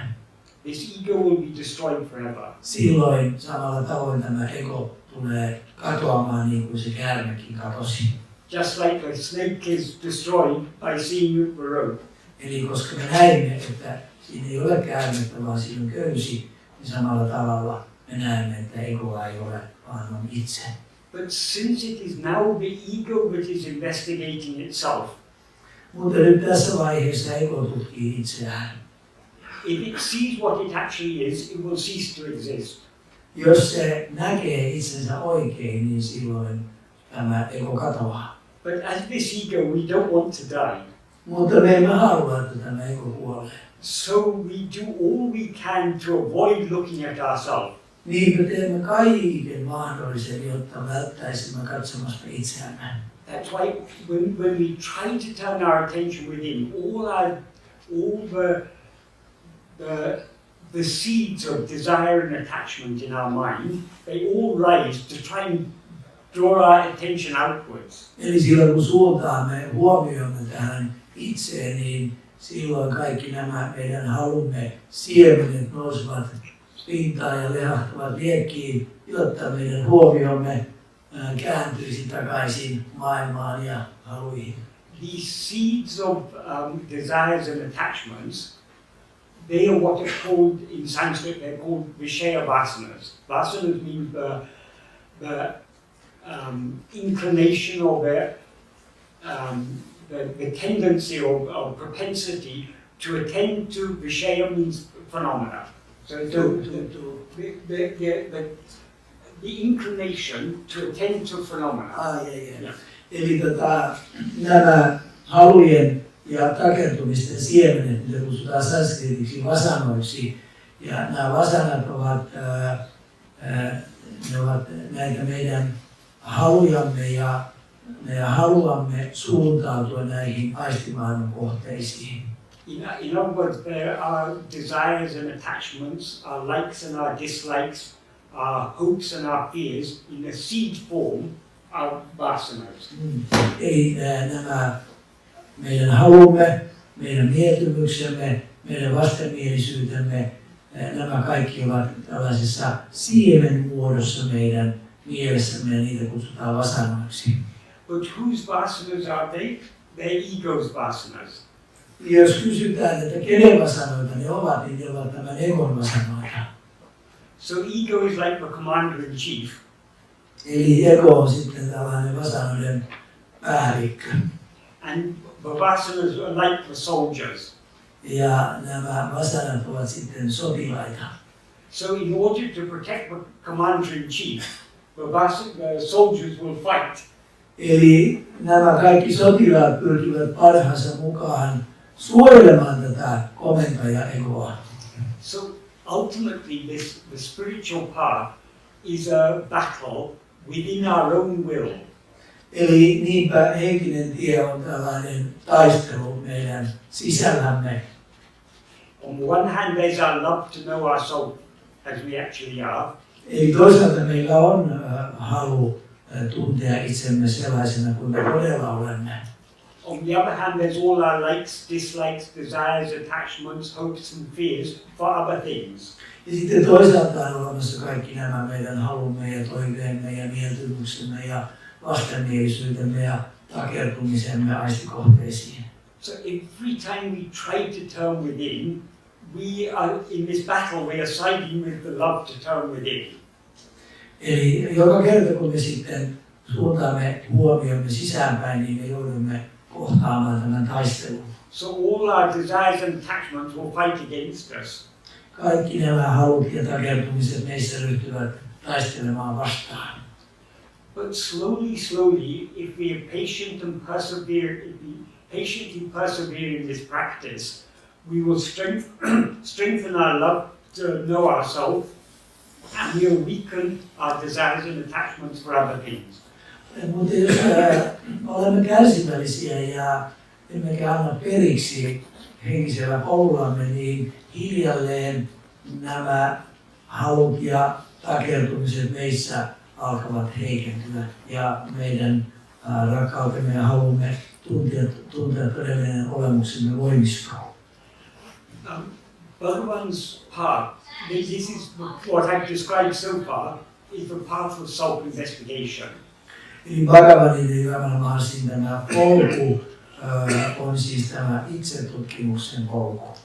S1: this ego will be destroyed forever.
S2: silloin samalla tavoin tämä ego tulee katoamaan niin kuin se käärmekin katosi.
S1: Just like the snake is destroyed by seeing the rope.
S2: Eli koska me näimme, että siinä ei ole käärmettä, vaan siinä on köysi, niin samalla tavalla me näemme, että egoa ei ole, vaan on itse.
S1: But since it is now the ego that is investigating itself,
S2: Mutta nyt tässä vaiheessa ego tutkii itseään.
S1: if it sees what it actually is, it will cease to exist.
S2: Jos se näkee itsensä oikein, niin silloin tämä ego katoaa.
S1: But as this ego, we don't want to die.
S2: Mutta me emme halua, että tämä ego kuolee.
S1: So we do all we can to avoid looking at ourselves.
S2: Niin me teemme kaiken mahdollisen, jotta välttäisimme katsomasta itseämme.
S1: That's why when we try to turn our attention within, all the seeds of desire and attachment in our mind, they all rise to try and draw our attention outwards.
S2: Eli silloin kun suuntaamme huomiomme tähän itseen, niin silloin kaikki nämä meidän halumme siemenet nousevat pintaan ja lehahtavat liekkiin, jotta meidän huomiomme kääntyisi takaisin maailmaan ja haluihin.
S1: These seeds of desires and attachments, they are what are called, in Sanskrit, they're called Vishaya vasanas. Vasanas mean the inclination or the tendency or propensity to attend to Vishaya means phenomena. So the inclination to attend to phenomena.
S2: Yeah. Eli nämä halujen ja takertumisten siemenet, mitä kutsutaan sanskritiksi vasanoiksi. Ja nämä vasanat ovat näitä meidän halujamme ja me haluamme suuntautua näihin aistimaailman kohteisiin.
S1: In other words, there are desires and attachments, our likes and our dislikes, our hopes and our fears in a seed form are vasanas.
S2: Eli nämä meidän halumme, meidän mieltymyksemme, meidän vastenmielisyytemme, nämä kaikki ovat tällaisessa siemen muodossa meidän mielessämme ja niitä kutsutaan vasanoiksi.
S1: But whose vasanas are they? They're ego's vasanas.
S2: Jos kysytään, että kenen vasanoita ne ovat, niin ne ovat tämän egon vasanoita.
S1: So ego is like the commander in chief.
S2: Eli ego on sitten tällainen vasanoiden päällikkö.
S1: And the vasanas are like the soldiers.
S2: Ja nämä vasanat ovat sitten sotilaita.
S1: So in order to protect the commander in chief, the soldiers will fight.
S2: Eli nämä kaikki sotilaat pyrkivät parhaansa mukaan suojelemaan tätä komentaja-egoa.
S1: So ultimately the spiritual path is a battle within our own will.
S2: Eli niinpä henkinen tie on tällainen taistelu meidän sisällämme.
S1: On one hand there's our love to know ourselves as we actually are.
S2: Eli toisaalta meillä on halu tuntea itsemme sellaisena kuin me todella olemme.
S1: On the other hand there's all our likes, dislikes, desires, attachments, hopes and fears for other things.
S2: Ja sitten toisaalta on olemassa kaikki nämä meidän halumme ja toiveemme ja mieltymyksemme ja vastenmielisyytemme ja takertumisemme aistikohteisiin.
S1: So every time we try to turn within, we are in this battle, we are siding with the love to turn within.
S2: Eli joka kerta kun me sitten suuntaamme huomiomme sisäänpäin, niin me joudumme kohtaamaan tämän taistelun.
S1: So all our desires and attachments will fight against us.
S2: Kaikki nämä halut ja takertumiset meissä ryhtyvät taistelemaan vastaan.
S1: But slowly, if we are patient and persevere, if we patiently persevere in this practice, we will strengthen our love to know ourselves, and we'll weaken our desires and attachments for other things.
S2: Mutta jos olemme kärsivällisiä ja emmekä anna periksi henkisellä polullamme, niin hiljalleen nämä halut ja takertumiset meissä alkavat heikentyä ja meidän rakkautemme ja halumme tuntea todellinen olemuksemme voimistuu.
S1: Bhagavan's path, this is what I've described so far, is the path of self-investigation.
S2: Eli Bhagavanin eli Ramana Maharsin tämä polku on siis tämä itsetutkimuksen polku.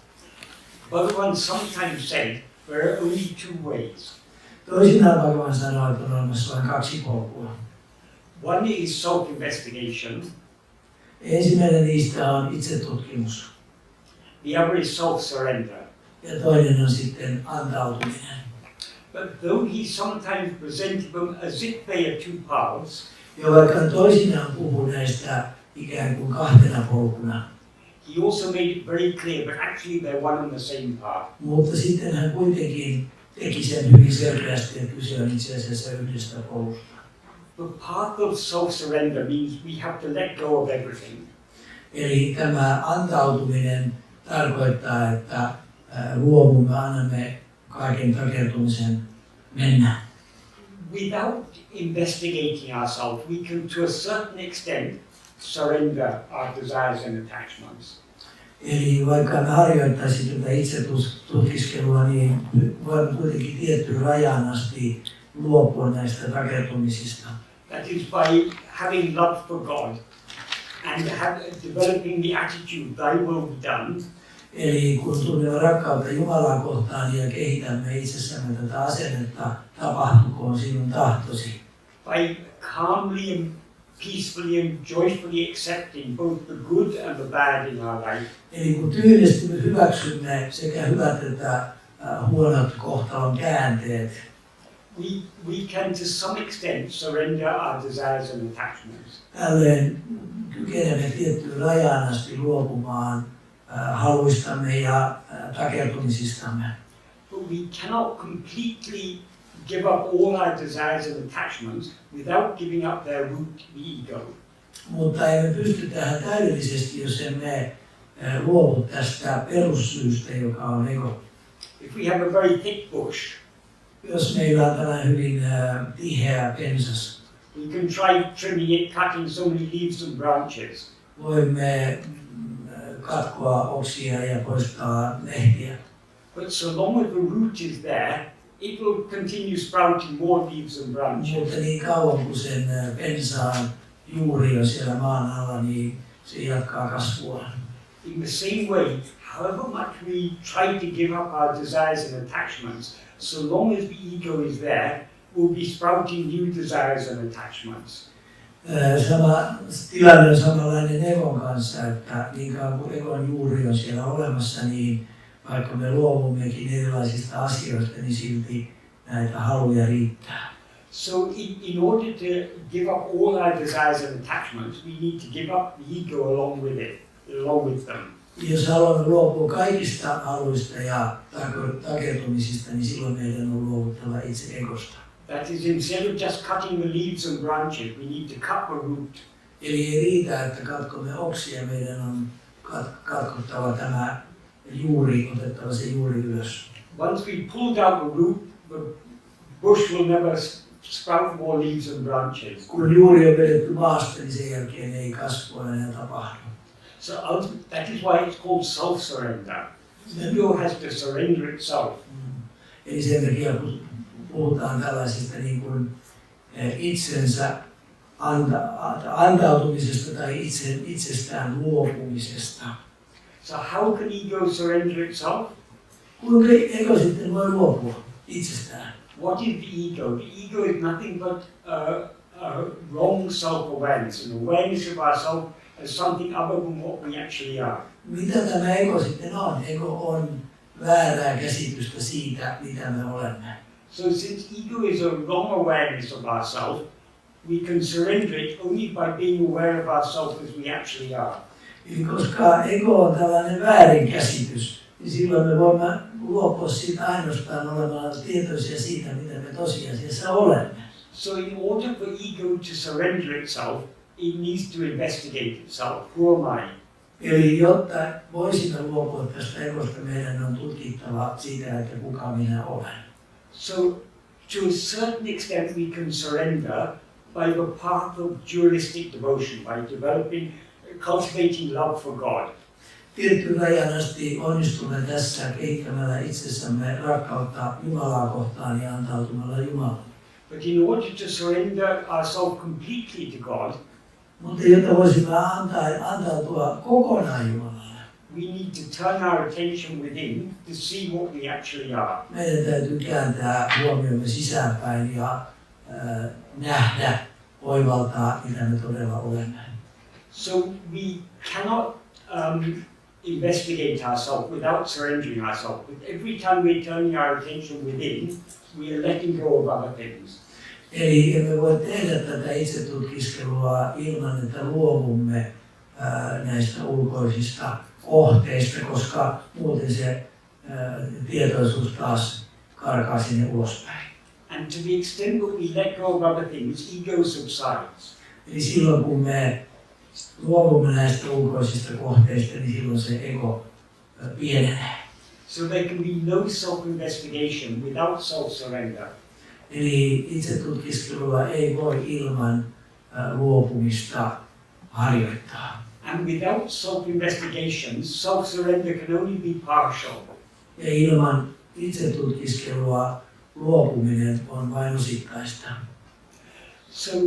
S1: Bhagavan sometimes said there are only two ways.
S2: Toisinaan Bhagavan sanoo, että on olemassa vain kaksi polkua.
S1: One is self-investigation.
S2: Ensimmäinen niistä on itsetutkimus.
S1: The other is self-surrender.
S2: Ja toinen on sitten antautuminen.
S1: But though he sometimes presented them as if they are two paths,
S2: Ja vaikka toisinaan puhuu näistä ikään kuin kahtena polkuna,
S1: he also made it very clear that actually they're one and the same path.
S2: mutta sitten hän kuitenkin teki sen hyvin selkeästi, että kyse on itse asiassa yhdestä polusta.
S1: The path of self-surrender means we have to let go of everything.
S2: Eli tämä antautuminen tarkoittaa, että luovumme, annamme kaiken takertumisen mennä.
S1: Without investigating ourselves, we can to a certain extent surrender our desires and attachments.
S2: Eli vaikka me harjoittaisimme tätä itsetutkiskelua, niin voimme kuitenkin tiettyyn rajaan asti luopua näistä takertumisista.
S1: That is by having love for God and developing the attitude, thy will be done.
S2: Eli kun tunnemme rakkautta Jumalaa kohtaan ja kehitämme itsessämme tätä asennetta, tapahtukoon sinun tahtosi.
S1: By calmly and peacefully and joyfully accepting both the good and the bad in our life.
S2: Eli kun tyynesti me hyväksymme sekä hyvät että huonot kohtalon käänteet,
S1: we can to some extent surrender our desires and attachments.
S2: tällöin kykenemme tiettyyn rajaan asti luopumaan haluistamme ja takertumisistamme.
S1: But we cannot completely give up all our desires and attachments without giving up their root, the ego.
S2: Mutta emme pysty tähän täydellisesti, jos emme luovu tästä perussyystä, joka on ego.
S1: If we have a very thick bush,
S2: Jos meillä on tällainen hyvin tiheä pensas,
S1: we can try trimming it, cutting so many leaves and branches.
S2: voimme katkoa oksia ja poistaa lehtiä.
S1: But so long as the root is there, it will continue sprouting more leaves and branches.
S2: Mutta niin kauan kuin sen pensaan juuri on siellä maan alla, niin se jatkaa kasvuaan.
S1: In the same way, however much we try to give up our desires and attachments, so long as the ego is there, we'll be sprouting new desires and attachments.
S2: Sama tilanne on samanlainen egon kanssa, että niin kauan kuin egon juuri on siellä olemassa, niin vaikka me luovummekin erilaisista asioista, niin silti näitä haluja riittää.
S1: So in order to give up all our desires and attachments, we need to give up the ego along with it, along with them.
S2: Jos haluamme luopua kaikista haluista ja takertumisista, niin silloin meidän on luovuttava itse egosta.
S1: That is, instead of just cutting the leaves and branches, we need to cut the root.
S2: Eli ei riitä, että katkomme oksia, meidän on katkottava tämä juuri, otettava se juuri ylös.
S1: Once we pulled out the root, the bush will never sprout more leaves and branches.
S2: Kun juuri on vedetty maasta, niin sen jälkeen ei kasvua enää tapahdu.
S1: So that is why it's called self-surrender. The ego has to surrender itself.
S2: Eli sen takia, kun puhutaan tällaisesta niin kuin itsensä antautumisesta tai itsestään luopumisesta.
S1: So how can ego surrender itself?
S2: Kuinka ego sitten voi luopua itsestään?
S1: What is the ego? The ego is nothing but wrong self-awareness, an awareness of ourselves as something other than what we actually are.
S2: Mitä tämä ego sitten on? Ego on väärää käsitystä siitä, mitä me olemme.
S1: So since ego is a wrong awareness of ourselves, we can surrender it only by being aware of ourselves as we actually are.
S2: Eli koska ego on tällainen väärinkäsitys, niin silloin me voimme luopua siitä ainoastaan olemalla tietoisia siitä, mitä me tosiasiassa olemme.
S1: So in order for ego to surrender itself, it needs to investigate itself. Who am I?
S2: Eli jotta voisimme luopua tästä egosta, meidän on tutkittava siitä, että kuka minä olen.
S1: So to a certain extent we can surrender by the path of dualistic devotion, by developing, cultivating love for God.
S2: Tiettyyn rajan asti onnistumme tässä kehittämällä itsessämme rakkautta Jumalaa kohtaan ja antautumalla Jumalalle.
S1: But in order to surrender ourselves completely to God,
S2: mutta jotta voisimme antautua kokonaan Jumalalle,
S1: we need to turn our attention within to see what we actually are.
S2: meidän täytyy kääntää huomiomme sisäänpäin ja nähdä, oivaltaa, mitä me todella olemme.
S1: So we cannot investigate ourselves without surrendering ourselves. But every time we're turning our attention within, we are letting go of other things.
S2: Eli emme voi tehdä tätä itsetutkiskelua ilman, että luovumme näistä ulkoisista kohteista, koska muuten se tietoisuus taas karkaa sinne ulospäin.
S1: And to the extent that we let go of other things, ego subsides.
S2: Eli silloin kun me luovumme näistä ulkoisista kohteista, niin silloin se ego pienenee.
S1: So there can be no self-investigation without self-surrender.
S2: Eli itsetutkiskelua ei voi ilman luopumista harjoittaa.
S1: And without self-investigation, self-surrender can only be partial.
S2: Ja ilman itsetutkiskelua luopuminen on vain osittaista.
S1: So,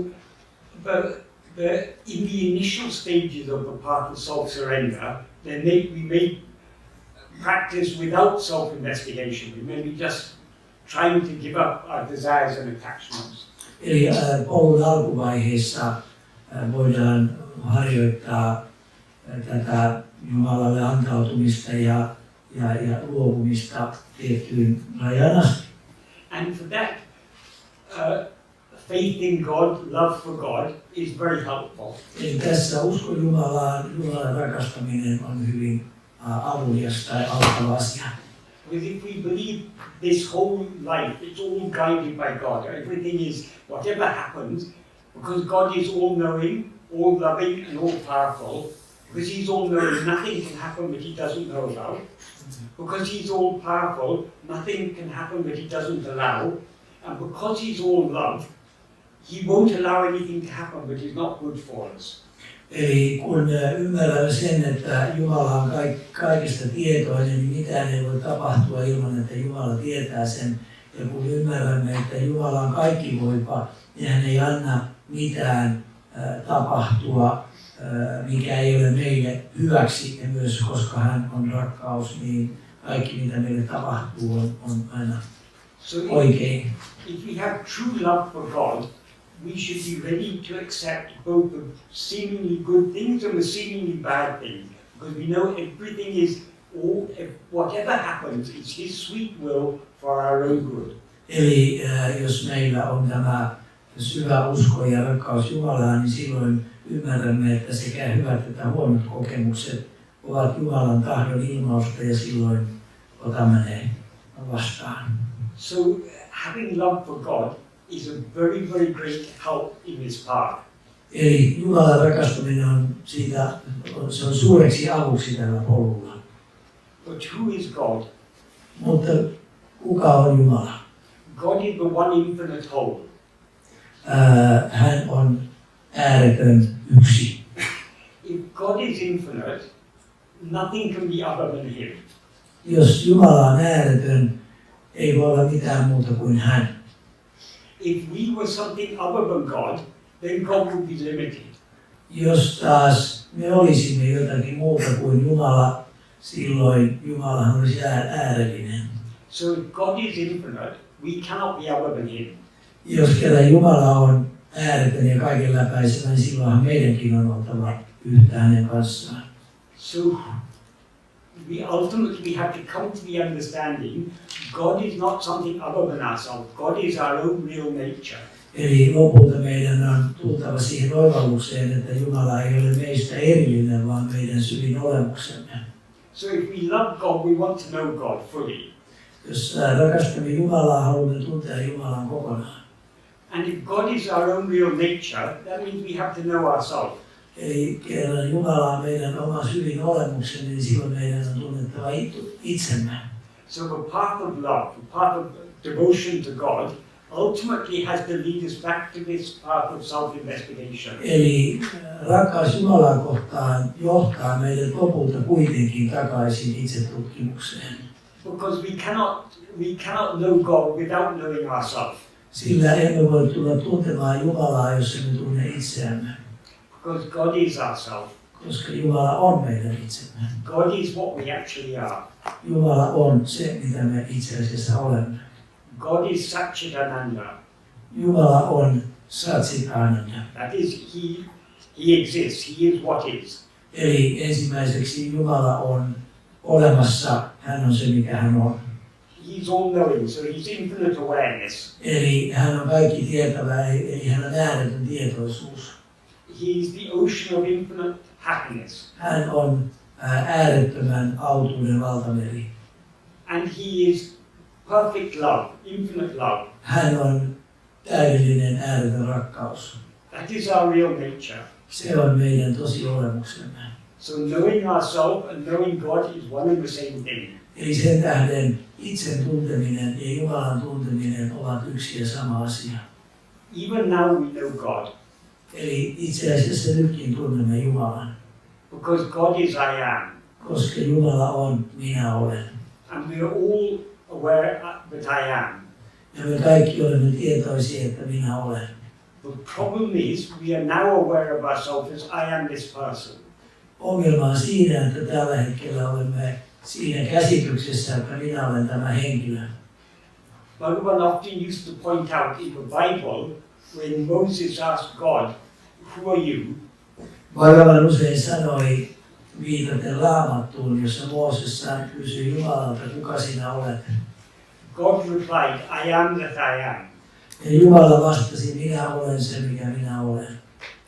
S1: in the initial stages of the path of self-surrender, then we may practice without self-investigation. We may be just trying to give up our desires and attachments.
S2: Eli polun alkuvaiheessa voidaan harjoittaa tätä Jumalalle antautumista ja luopumista tiettyyn rajan asti.
S1: And for that, faith in God, love for God is very helpful.
S2: Eli tässä usko Jumalaan, Jumalan rakastaminen on hyvin avulias tai auttava asia.
S1: Because if we believe this whole life, it's all guided by God. Everything is, whatever happens, because God is all-knowing, all-loving and all-powerful, Because he's all knowing, nothing can happen that he doesn't know about. Because he's all powerful, nothing can happen that he doesn't allow. And because he's all love, he won't allow anything to happen that is not good for us.
S2: Eli kun ymmärrämme sen, että Jumala on kaikesta tietoinen, niin mitään ei voi tapahtua ilman, että Jumala tietää sen. Ja kun ymmärrämme, että Jumala on kaikkivoipa, niin hän ei anna mitään tapahtua, mikä ei ole meille hyväksi. Ja myös koska hän on rakkaus, niin kaikki mitä meille tapahtuu on aina oikein.
S1: If we have true love for God, we should be ready to accept both the seemingly good things and the seemingly bad things. Because we know everything is, whatever happens, it's His sweet will for our own good.
S2: Eli jos meillä on tämä syvä usko ja rakkaus Jumalaan, niin silloin ymmärrämme, että sekä hyvät että huonot kokemukset ovat Jumalan tahdon ilmausta ja silloin otamme ne vastaan.
S1: So having love for God is a very, very great help in this path.
S2: Eli Jumalan rakastaminen on suureksi avuksi tällä polulla.
S1: But who is God?
S2: Mutta kuka on Jumala?
S1: God is the one infinite whole.
S2: Hän on ääretön yksi.
S1: If God is infinite, nothing can be other than Him.
S2: Jos Jumala on ääretön, ei voi olla mitään muuta kuin hän.
S1: If we were something other than God, then God would be limited.
S2: Jos taas me olisimme jotakin muuta kuin Jumala, silloin Jumalahan olisi äärellinen.
S1: So if God is infinite, we cannot be other than Him.
S2: Jos kerran Jumala on ääretön ja kaiken läpäisevä, niin silloinhan meidänkin on oltava yhtä hänen kanssaan.
S1: So we ultimately have to come to the understanding God is not something other than ourselves. God is our own real nature.
S2: Eli lopulta meidän on tultava siihen oivallukseen, että Jumala ei ole meistä erillinen, vaan meidän syvin olemuksemme.
S1: So if we love God, we want to know God fully.
S2: Jos rakastamme Jumalaa, haluamme tuntea Jumalan kokonaan.
S1: And if God is our own real nature, that means we have to know ourselves.
S2: Eli kerran Jumala on meidän oma syvin olemuksemme, niin silloin meidän on tunnettava itsemme.
S1: So the path of love, the path of devotion to God, ultimately has to lead us back to this path of self-investigation.
S2: Eli rakkaus Jumalaa kohtaan johtaa meidät lopulta kuitenkin takaisin itsetutkimukseen.
S1: Because we cannot know God without knowing ourselves.
S2: Sillä emme voi tulla tuntemaan Jumalaa, jos emme tunne itseämme.
S1: Because God is ourselves.
S2: Koska Jumala on meidän itsemme.
S1: God is what we actually are.
S2: Jumala on se, mitä me itse asiassa olemme.
S1: God is Satchitananda.
S2: Jumala on Satchitananda.
S1: That is, He exists. He is what is.
S2: Eli ensimmäiseksi Jumala on olemassa. Hän on se, mikä hän on.
S1: He's all-knowing, so He's infinite awareness.
S2: Eli hän on kaikki tietävä, eli hän on ääretön tietoisuus.
S1: He is the ocean of infinite happiness.
S2: Hän on äärettömän autuuden valtameri.
S1: And He is perfect love, infinite love.
S2: Hän on täydellinen ääretön rakkaus.
S1: That is our real nature.
S2: Se on meidän tosi olemuksemme.
S1: So knowing ourselves and knowing God is one and the same thing.
S2: Eli sen tähden itsen tunteminen ja Jumalan tunteminen ovat yksi ja sama asia.
S1: Even now we know God.
S2: Eli itse asiassa nytkin tunnemme Jumalan.
S1: Because God is I am.
S2: Koska Jumala on minä olen.
S1: And we are all aware that I am.
S2: Ja me kaikki olemme tietoisia, että minä olen.
S1: The problem is we are now aware of ourselves as I am this person.
S2: Ongelma on siinä, että tällä hetkellä olemme siinä käsityksessä, että minä olen tämä henkilö.
S1: Bhagavan often used to point out in the Bible when Moses asked God, "Who are you?"
S2: Bhagavan usein sanoi viitaten Raamattuun, jossa Mooses kysyi Jumalalta, kuka sinä olet.
S1: God replied, "I am that I am."
S2: Ja Jumala vastasi, minä olen se, mikä minä olen.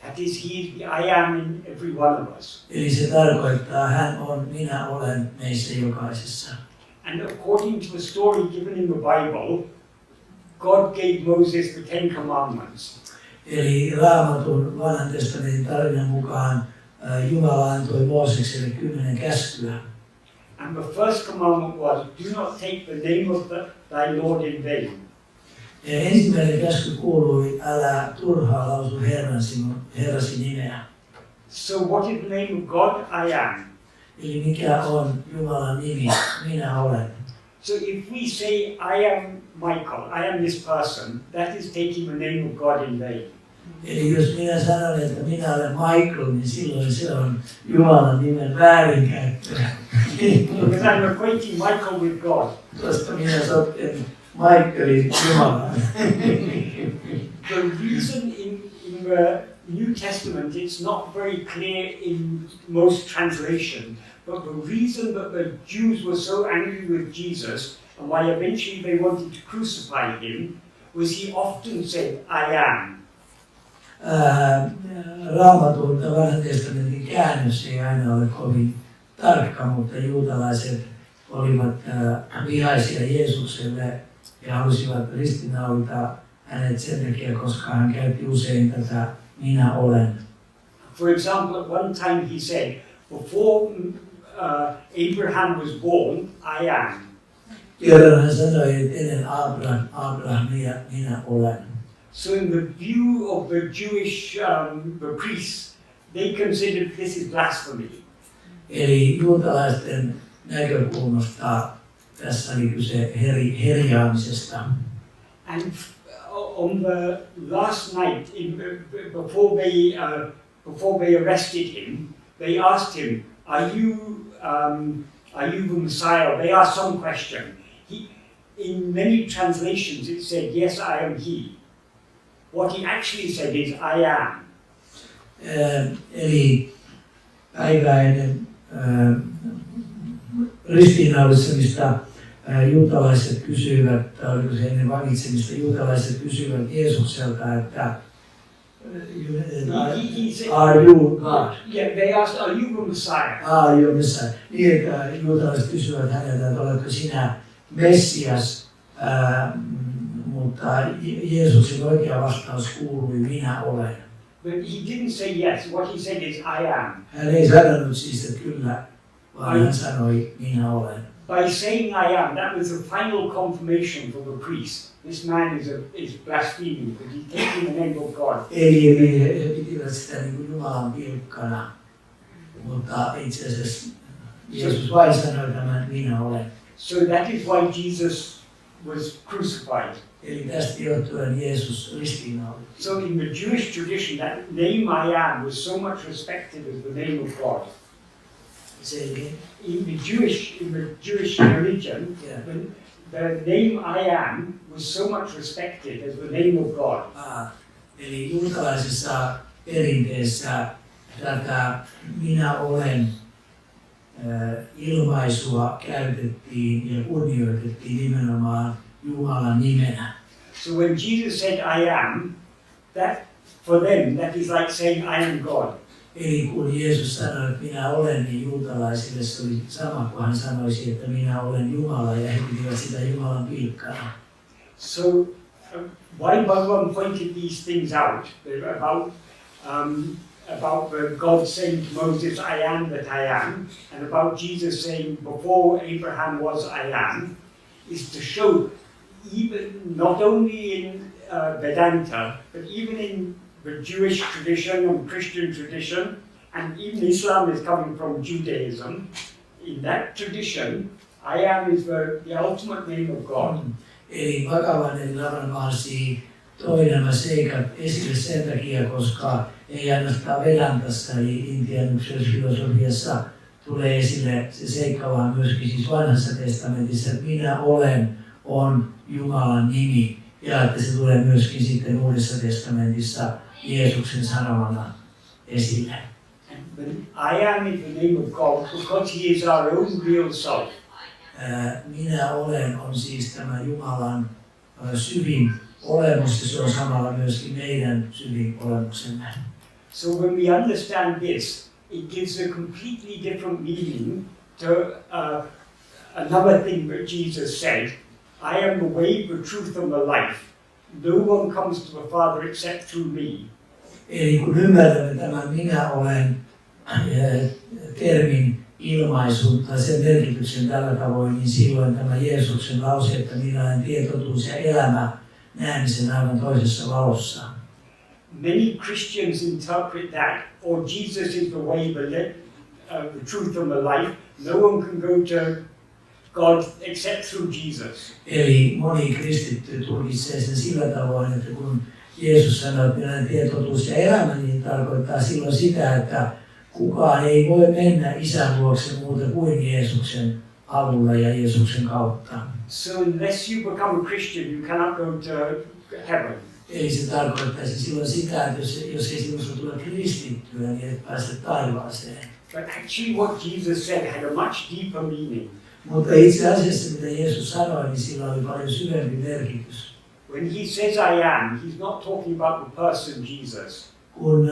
S1: That is, He is the I am in every one of us.
S2: Eli se tarkoittaa, hän on, minä olen meissä jokaisessa.
S1: And according to the story given in the Bible, God gave Moses the Ten Commandments.
S2: Eli Raamatun vanhan testamentin tarinan mukaan Jumala antoi Moosekselle 10 käskyä.
S1: And the first commandment was, do not take the name of thy Lord in vain.
S2: Ja ensimmäinen käsky kuului, älä turhaan lausu Herrasi nimeä.
S1: So what is the name of God? I am.
S2: Eli mikä on Jumalan nimi? Minä olen.
S1: So if we say, I am Michael, I am this person, that is taking the name of God in vain.
S2: Eli jos minä sanon, että minä olen Michael, niin silloin se on Jumalan nimen väärinkäyttöä.
S1: Because I'm equating Michael with God.
S2: Koska minä sotken Michaelin Jumalaan.
S1: The reason in the New Testament it's not very clear in most translations, but the reason that the Jews were so angry with Jesus and why eventually they wanted to crucify him was he often said, I am.
S2: Raamatun vanhan testamentin käännös ei aina ole kovin tarkka, mutta juutalaiset olivat vihaisia Jeesukselle ja halusivat ristiinnaulita hänet sen takia, koska hän käytti usein tätä minä olen.
S1: For example, at one time he said, before Abraham was born, I am.
S2: Kerran hän sanoi, että ennen Abrahamia minä olen.
S1: So in the view of the Jewish the priests, they considered this is blasphemy.
S2: Eli juutalaisten näkökulmasta tässä oli kyse herjaamisesta.
S1: And on the last night, before they arrested him, they asked him, "Are you the Messiah?" They asked some question. In many translations, it said, "Yes, I am he." What he actually said is, "I am."
S2: Eli päivää ennen ristiinnaulitsemista juutalaiset kysyivät, tai oliko se ennen vangitsemista, juutalaiset kysyivät Jeesukselta, että are you God?
S1: Yeah, they asked, "Are you the Messiah?"
S2: Are you Messiah? Niin, että juutalaiset kysyivät häneltä, että oletko sinä Messias, mutta Jeesuksen oikea vastaus kuului, minä olen.
S1: But he didn't say yes. What he said is, "I am."
S2: Hän ei sanonut siis, että kyllä, vaan hän sanoi, minä olen.
S1: By saying I am, that was the final confirmation for the priest. This man is blaspheming because he's taking the name of God.
S2: Eli he pitivät sitä niin kuin Jumalan pilkkana, mutta itse asiassa Jeesus vain sanoi tämän, minä olen.
S1: So that is why Jesus was crucified.
S2: Eli tästä johtuen Jeesus ristiinnaulittiin.
S1: So in the Jewish tradition, that name I am was so much respected as the name of God.
S2: Selkeä.
S1: In the Jewish religion,
S2: Yeah.
S1: the name I am was so much respected as the name of God.
S2: Eli juutalaisessa perinteessä tätä minä olen ilmaisua käytettiin ja kunnioitettiin nimenomaan Jumalan nimenä.
S1: So when Jesus said I am, that for them that is like saying I am God.
S2: Eli kun Jeesus sanoi, että minä olen, niin juutalaisille se oli sama kuin hän sanoisi, että minä olen Jumala, ja he pitivät sitä Jumalan pilkkana.
S1: So why Bhagavan pointed these things out about God saying to Moses, "I am that I am," and about Jesus saying, "Before Abraham was, I am," is to show even not only in Vedanta, but even in the Jewish tradition and Christian tradition, and even Islam is coming from Judaism. In that tradition, I am is the ultimate name of God.
S2: Eli Bhagavan eli Ramana toi nämä seikat esille sen takia, koska ei ainoastaan Vedantassa eli Intian filosofiassa tulee esille se seikka, vaan myöskin siis vanhassa testamentissa, että minä olen on Jumalan nimi, ja että se tulee myöskin sitten Uudessa testamentissa Jeesuksen sanomana esille.
S1: I am is the name of God because he is our own real self.
S2: Minä olen on siis tämä Jumalan syvin olemus, ja se on samalla myöskin meidän syvin olemuksemme.
S1: So when we understand this, it gives a completely different meaning to another thing that Jesus said, "I am the way, the truth and the life. No one comes to the Father except through me."
S2: Eli kun ymmärrämme tämän minä olen termin ilmaisun tai sen merkityksen tällä tavoin, niin silloin tämä Jeesuksen lause, että millainen tie, totuus ja elämä, näemme sen aivan toisessa valossa.
S1: Many Christians interpret that, or Jesus is the way, the truth and the life. No one can go to God except through Jesus.
S2: Eli moni kristitty tulkitsee sen sillä tavoin, että kun Jeesus sanoo, että minä tie, totuus ja elämä, niin tarkoittaa silloin sitä, että kukaan ei voi mennä Isän luokse muuta kuin Jeesuksen avulla ja Jeesuksen kautta.
S1: So unless you become a Christian, you cannot go to heaven.
S2: Eli se tarkoittaisi silloin sitä, että jos ei sinusta tule kristittyä, niin et pääse taivaaseen.
S1: But actually what Jesus said had a much deeper meaning.
S2: Mutta itse asiassa, mitä Jeesus sanoi, niin sillä oli paljon syvempi merkitys.
S1: When he says I am, he's not talking about the person Jesus.
S2: Kun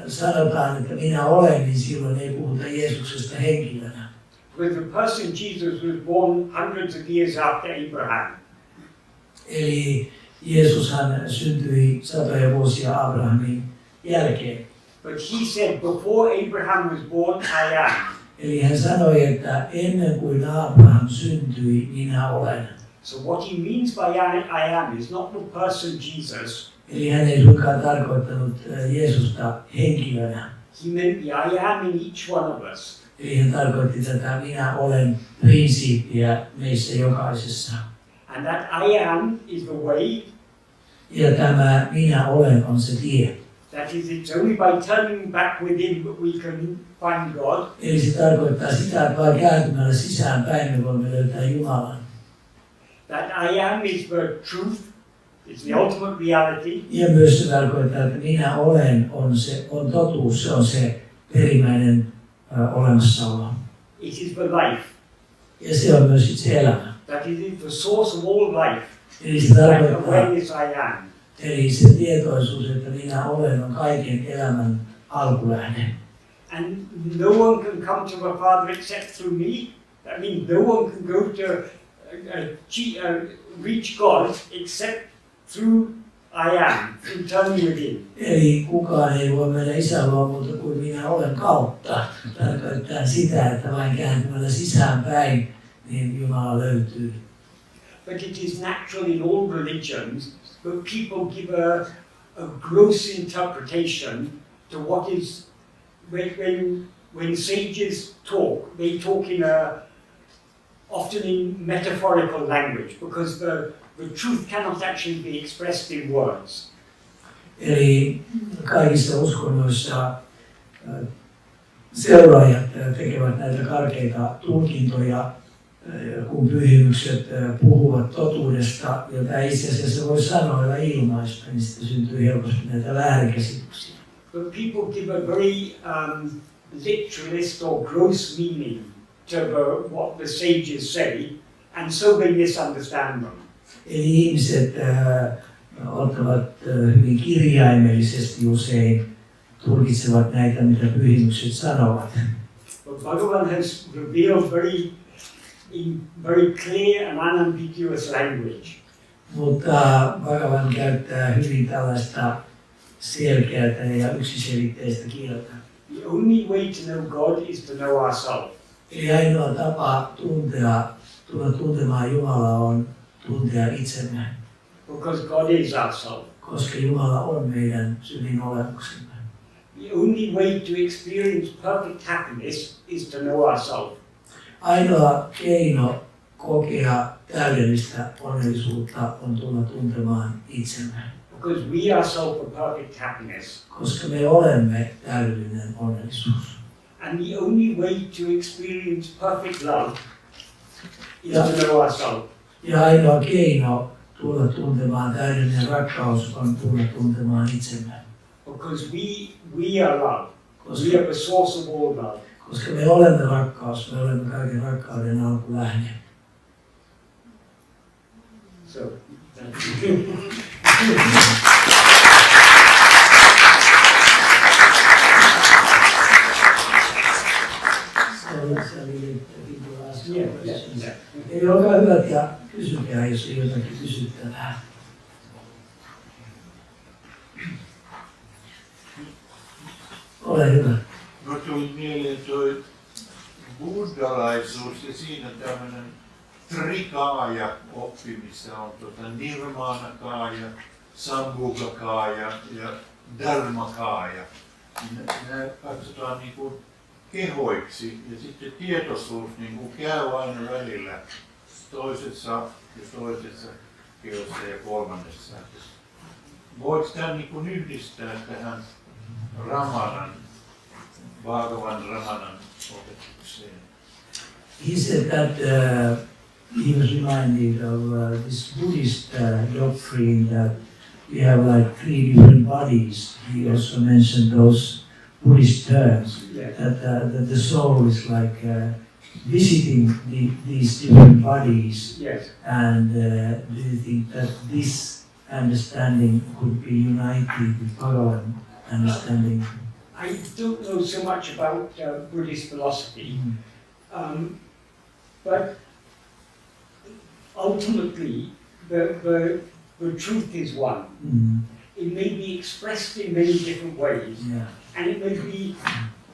S2: sanotaan, että minä olen, niin silloin ei puhuta Jeesuksesta henkilönä.
S1: Because the person Jesus was born hundreds of years after Abraham.
S2: Eli Jeesushan syntyi satoja vuosia Abrahamin jälkeen.
S1: But he said, before Abraham was born, I am.
S2: Eli hän sanoi, että ennen kuin Abraham syntyi, minä olen.
S1: So what he means by I am is not the person Jesus.
S2: Eli hän ei suinkaan tarkoittanut Jeesusta henkilönä.
S1: He meant the I am in each one of us.
S2: Eli hän tarkoitti tätä minä olen prinsiippiä meissä jokaisessa.
S1: And that I am is the way.
S2: Ja tämä minä olen on se tie.
S1: That is, it's only by turning back within that we can find God.
S2: Eli se tarkoittaa sitä, että vain kääntymällä sisäänpäin me voimme löytää Jumalan.
S1: That I am is the truth. It's the ultimate reality.
S2: Ja myös se tarkoittaa, että minä olen on totuus, se on se perimmäinen olemassaolo.
S1: It is the life.
S2: Ja se on myös itse elämä.
S1: That is the source of all life.
S2: Eli se
S1: That
S2: tarkoittaa,
S1: awareness I am.
S2: eli se tietoisuus, että minä olen, on kaiken elämän alkulähde.
S1: And no one can come to the Father except through me. That means no one can go to reach God except through I am, through turning within.
S2: Eli kukaan ei voi mennä Isän luo muuta kuin minä olen kautta. Tarkoittaa sitä, että vain kääntymällä sisäänpäin, niin Jumala löytyy.
S1: But it is natural in all religions, but people give a gross interpretation to what is, when sages talk, they talk often in metaphorical language, because the truth cannot actually be expressed in words.
S2: Eli kaikissa uskonnoissa seuraajat tekevät näitä karkeita tulkintoja, kun pyhimykset puhuvat totuudesta, jota itse asiassa voi sanoilla ilmaista, niin sitten syntyy helposti näitä väärinkäsityksiä.
S1: But people give a very literalist or gross meaning to what the sages say, and so they misunderstand them.
S2: Eli ihmiset ottavat hyvin kirjaimellisesti usein, tulkitsevat näitä, mitä pyhimykset sanovat.
S1: But Bhagavan has revealed in very clear and unambiguous language.
S2: Mutta Bhagavan käyttää hyvin tällaista selkeää ja yksiselitteistä kieltä.
S1: The only way to know God is to know ourselves.
S2: Eli ainoa tapa tulla tuntemaan Jumalaa on tuntea itsemme.
S1: Because God is ourselves.
S2: Koska Jumala on meidän syvin olemuksemme.
S1: The only way to experience perfect happiness is to know ourselves.
S2: Ainoa keino kokea täydellistä onnellisuutta on tulla tuntemaan itsemme.
S1: Because we ourselves are perfect happiness.
S2: Koska me olemme täydellinen onnellisuus.
S1: And the only way to experience perfect love is to know ourselves.
S2: Ja ainoa keino tulla tuntemaan täydellinen rakkaus on tulla tuntemaan itsemme.
S1: Because we are love. We are the source of all love.
S2: Koska me olemme rakkaus, me olemme kaiken rakkauden alkulähde.
S1: So,
S2: Eli olkaa hyvät ja kysykää, jos ei jotakin kysyttävää. Ole hyvä.
S3: Good tuli mieleen toi buddhalaisuus ja siinä tämmöinen trikaaja oppi, missä on nirmanakaaja, sambhogakaaja ja dharmakaaja. Nämä katsotaan niin kuin kehoiksi ja sitten tietoisuus niin kuin käy aina välillä toisessa ja toisessa kehossa ja kolmannessa. Voiko tämän niin kuin yhdistää tähän Ramanan, Bhagavan Ramanan opetukseen?
S2: He said that he was reminded of this Buddhist doctrine that we have like 3 different bodies. He also mentioned those Buddhist terms, that the soul is like visiting these different bodies.
S1: Yes.
S2: And do you think that this understanding could be united with Bhagavan understanding?
S1: I don't know so much about Buddhist philosophy, but ultimately the truth is one. It may be expressed in many different ways, and it may be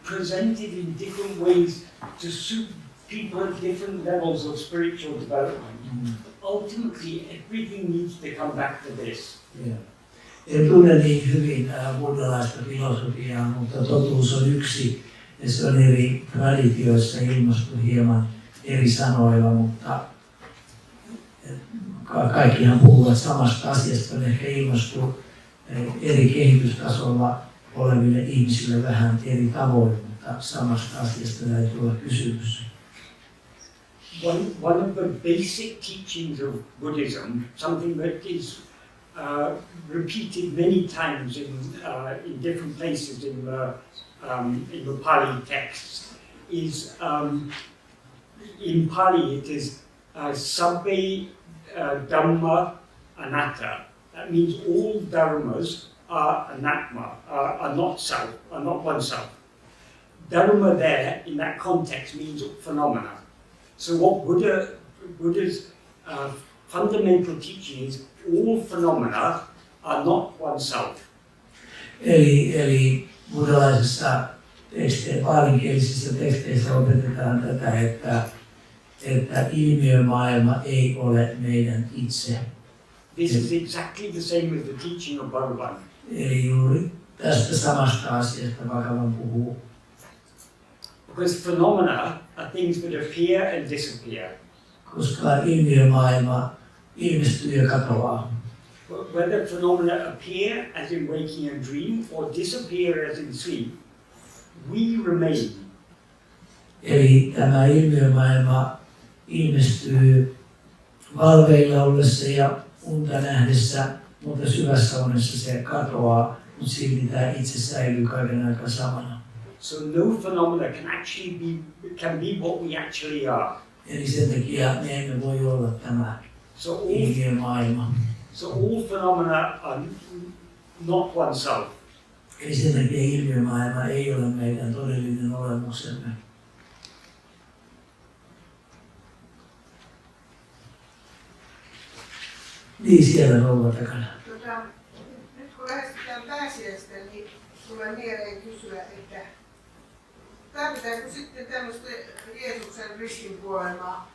S1: presented in different ways to suit people at different levels of spiritual development. Ultimately, everything needs to come back to this.
S2: En tunne niin hyvin buddhalaista filosofiaa, mutta totuus on yksi ja se on eri traditioissa ilmastu hieman eri sanoilla, mutta kaikkihan puhuvat samasta asiasta, on ehkä ilmastu eri kehitystasolla oleville ihmisille vähän eri tavoin, mutta samasta asiasta täytyy olla kysymys.
S1: One of the basic teachings of Buddhism, something that is repeated many times in different places in the Pali texts, is in Pali it is sabbe dhamma anatta. That means all dharmas are anatma, are not self, are not oneself. Dharma there in that context means phenomena. So what Buddha's fundamental teaching is all phenomena are not oneself.
S2: Eli buddhalaisissa paalinkielisissa teksteissä opetetaan tätä, että ilmiömaailma ei ole meidän itse.
S1: This is exactly the same as the teaching of Bhagavan.
S2: Eli juuri tästä samasta asiasta Bhagavan puhuu.
S1: Because phenomena are things that appear and disappear.
S2: Koska ilmiömaailma ilmestyy ja katoaa.
S1: Whether phenomena appear as in waking and dream or disappear as in sleep, we remain.
S2: Eli tämä ilmiömaailma ilmestyy valveilla ollessa ja unta nähdessä, mutta syvässä unessa se katoaa, mutta silti tämä itse säilyy kaiken aikaa samana.
S1: So no phenomena can be what we actually are.
S2: Eli sen takia me emme voi olla tämä ilmiömaailma.
S1: So all phenomena are not oneself.
S2: Eli sen takia ilmiömaailma ei ole meidän todellinen olemuksemme. Niin siellä rouva takana.
S4: Nyt kun lähestytään pääsiäistä, niin tulee mieleen kysyä, että tarvitaanko sitten tämmöistä Jeesuksen ristinkuolemaa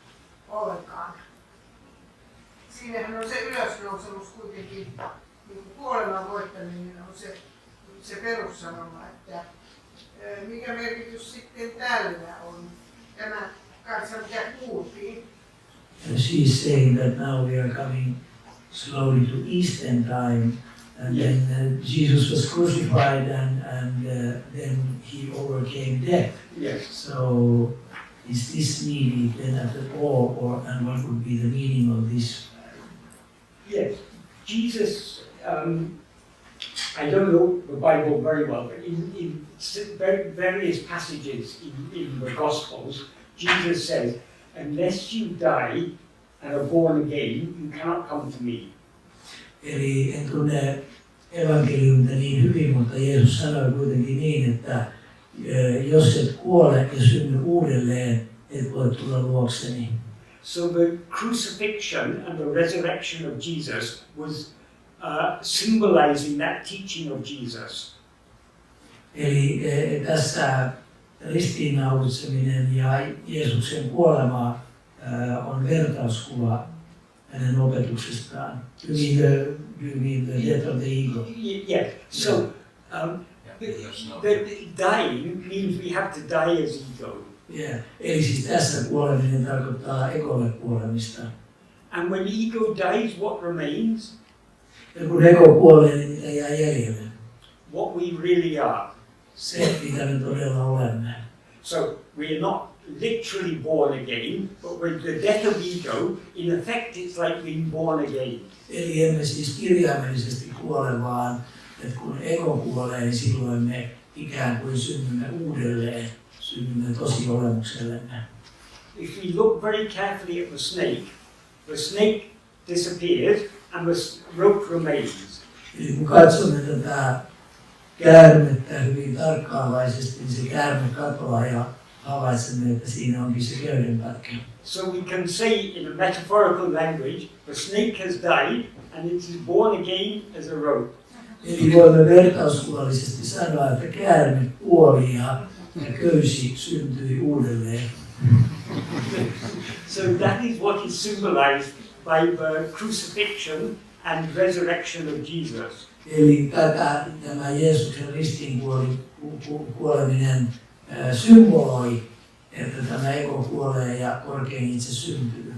S4: ollenkaan? Siinähän on se ylösnousemus kuitenkin, niin kuoleman voittaminen on se perussanoma, että mikä merkitys sitten tällä on tämä kanssa, mitä kuultiin.
S2: She's saying that now we are coming slowly to Eastern time, and then Jesus was crucified, and then he overcame death.
S1: Yes.
S2: So, is this needed then at all, and what would be the meaning of this?
S1: Yes, Jesus. I don't know the Bible very well, but in various passages in the Gospels, Jesus says, "Unless you die and are born again, you cannot come to me."
S2: Eli en tunne evankeliumia niin hyvin, mutta Jeesus sanoi kuitenkin niin, että jos et kuole ja synny uudelleen, et voi tulla luokseni.
S1: So the crucifixion and the resurrection of Jesus was symbolizing that teaching of Jesus.
S2: Eli tässä ristiinnaulitseminen ja Jeesuksen kuolema on vertauskuva hänen opetuksestaan. You mean the death of the ego?
S1: Yeah. So the dying means we have to die as ego.
S2: Yeah. Eli siis tässä kuoleminen tarkoittaa egolle kuolemista.
S1: And when ego dies, what remains?
S2: Ja kun ego kuolee, niin mitä jää jäljelle?
S1: What we really are.
S2: Se, mitä me todella olemme.
S1: So we are not literally born again, but with the death of ego, in effect it's like being born again.
S2: Eli emme siis kirjaimellisesti kuole, vaan että kun ego kuolee, niin silloin me ikään kuin synnymme uudelleen, synnymme tosi olemuksellemme.
S1: If we look very carefully at the snake disappears and the rope remains.
S2: Eli kun katsomme tätä käärmettä hyvin tarkkaavaisesti, niin se käärme katoaa ja havaitsemme, että siinä onkin se köydenpätkä.
S1: So we can say in a metaphorical language, the snake has died and it is born again as a rope.
S2: Eli voimme vertauskuvallisesti sanoa, että käärme kuoli ja köysi syntyi uudelleen.
S1: So that is what is symbolized by the crucifixion and resurrection of Jesus.
S2: Eli tämä Jeesuksen ristiin kuoleminen symboloi, että tämä ego kuolee ja korkein itse syntyy.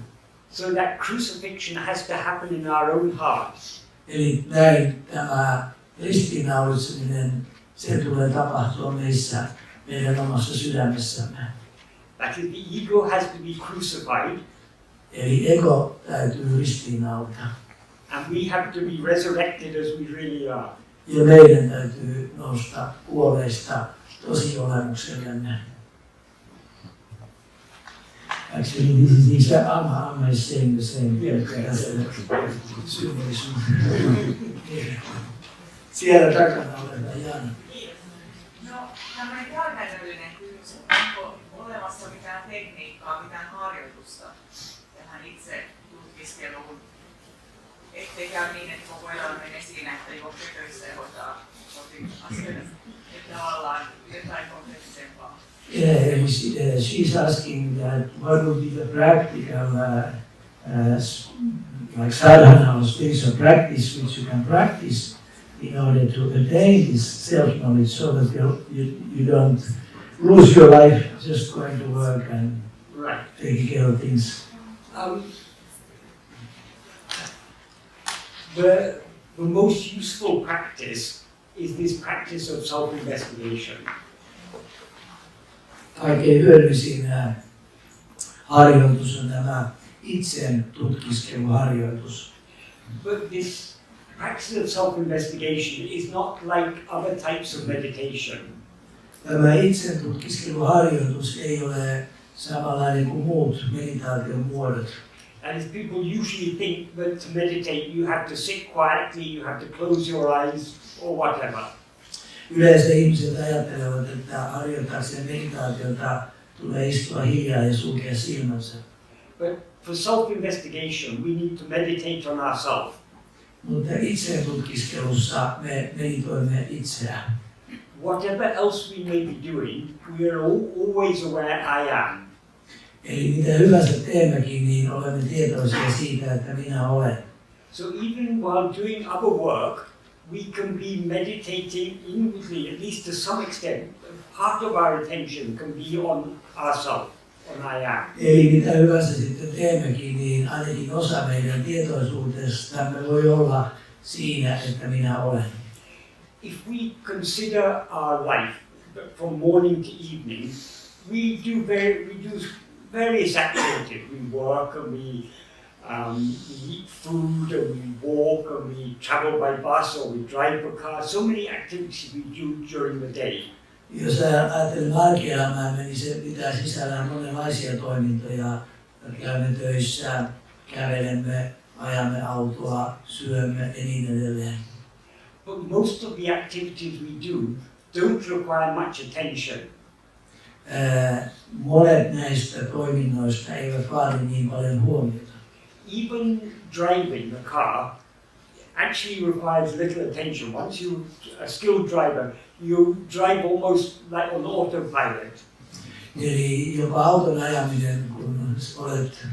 S1: So that crucifixion has to happen in our own hearts.
S2: Eli näin tämä ristiinnaulitseminen, se tulee tapahtua meissä, meidän omassa sydämessämme.
S1: That is, the ego has to be crucified.
S2: Eli ego täytyy ristiinnaulita.
S1: And we have to be resurrected as we really are.
S2: Ja meidän täytyy nousta kuolleista tosi olemuksellemme. Actually, this is exactly, I'm saying the same thing as symbolism. Siellä takana oletaan Jana.
S5: No, tämmöinen käytännöllinen kysymys, onko olemassa mitään tekniikkaa, mitään harjoitusta tähän itse tutkiskeluun, ettei käy niin, että koko elämä menee siinä, että juoksee töissä ja hoitaa kotiasioita, että tavallaan jotain konkreettisempaa.
S2: Yeah, she's asking that what would be the practical, like sadhana or spiritual practice which you can practice in order to attain this self-knowledge so that you don't lose your life just going to work and taking care of things.
S1: The most useful practice is this practice of self-investigation.
S2: Kaikkein hyödyllisin harjoitus on tämä itsen tutkiskeluharjoitus.
S1: But this practice of self-investigation is not like other types of meditation.
S2: Tämä itsen tutkiskeluharjoitus ei ole samanlainen kuin muut meditaation muodot.
S1: And as people usually think that to meditate you have to sit quietly, you have to close your eyes or whatever.
S2: Yleensä ihmiset ajattelevat, että harjoittaakseen meditaatiota tulee istua hiljaa ja sulkea silmänsä.
S1: But for self-investigation we need to meditate on ourselves.
S2: Mutta itsen tutkiskelussa me meditoimme itseään.
S1: Whatever else we may be doing, we are always aware I am.
S2: Eli mitä hyvänsä teemmekin, niin olemme tietoisia siitä, että minä olen.
S1: So even while doing other work, we can be meditating inwardly, at least to some extent. Part of our attention can be on ourselves, on I am.
S2: Eli mitä hyvänsä sitten teemmekin, niin ainakin osa meidän tietoisuudestamme voi olla siinä, että minä olen.
S1: If we consider our life from morning to evening, we do various activities. We work and we eat food and we walk and we travel by bus or we drive a car. So many activities we do during the day.
S2: Jos ajattelemme arkielämäämme, niin se pitää sisällään monenlaisia toimintoja. Käymme töissä, kävelemme, ajamme autoa, syömme ja niin edelleen.
S1: But most of the activities we do don't require much attention.
S2: Monet näistä toiminnoista eivät vaadi niin paljon huomiota.
S1: Even driving the car actually requires little attention. Once you're a skilled driver, you drive almost like on autopilot.
S2: Eli jopa auton ajaminen, kun olet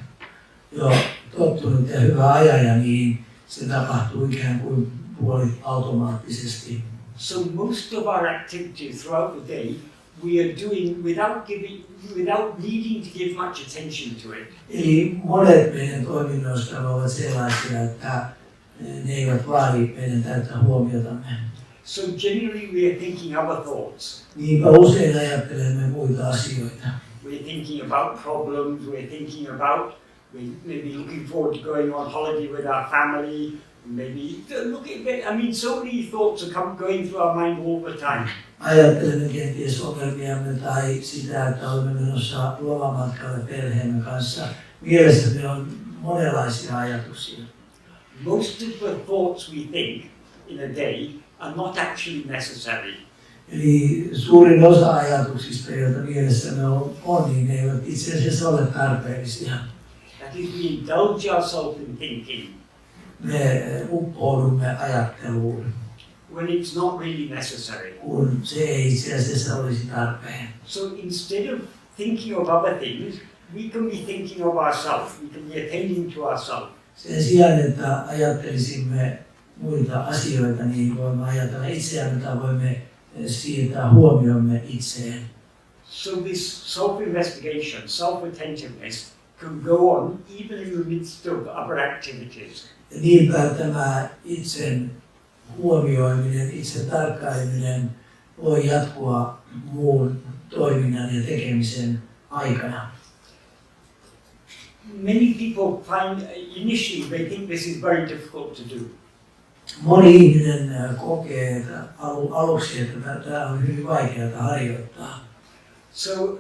S2: jo tottunut ja hyvä ajaja, niin se tapahtuu ikään kuin puoliautomaattisesti.
S1: So most of our activities throughout the day we are doing without needing to give much attention to it.
S2: Eli monet meidän toiminnoista ovat sellaisia, että ne eivät vaadi meidän täyttä huomiotamme.
S1: So generally we are thinking other thoughts.
S2: Niinpä usein ajattelemme muita asioita.
S1: We're thinking about problems, we're thinking about maybe looking forward to going on holiday with our family, maybe so many thoughts are going through our mind all the time.
S2: Ajattelemme kenties ongelmiamme tai sitä, että olemme menossa lomamatkalle perheemme kanssa. Mielessämme on monenlaisia ajatuksia.
S1: Most of the thoughts we think in a day are not actually necessary.
S2: Eli suurin osa ajatuksista, joita mielessämme on, niin ne eivät itse asiassa ole tarpeellisia.
S1: That is, we indulge ourselves in thinking.
S2: Me uppoudumme ajatteluun,
S1: when it's not really necessary.
S2: kun se ei itse asiassa olisi tarpeen.
S1: So instead of thinking of other things, we can be thinking of ourselves. We can be attending to ourselves.
S2: Sen sijaan, että ajattelisimme muita asioita, niin voimme ajatella itseämme tai voimme siirtää huomiomme itseen.
S1: So this self-investigation, self-attentiveness can go on even in the midst of other activities.
S2: Ja niinpä tämä itsen huomioiminen, itse tarkkaileminen voi jatkua muun toiminnan ja tekemisen aikana.
S1: Many people find initially they think this is very difficult to do.
S2: Moni ihminen kokee että aluksi, että tämä on hyvin vaikeaa harjoittaa.
S1: So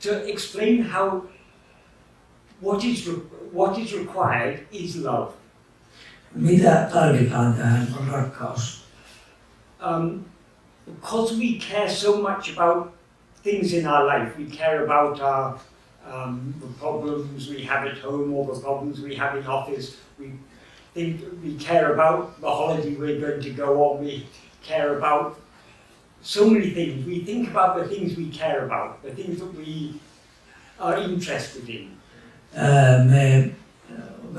S1: to explain what is required is love.
S2: Mitä tarvitaan tähän on rakkaus.
S1: Because we care so much about things in our life, we care about our the problems we have at home or the problems we have in office. We care about the holiday we're going to go on. We care about so many things. We think about the things we care about, the things that we are interested in.
S2: Me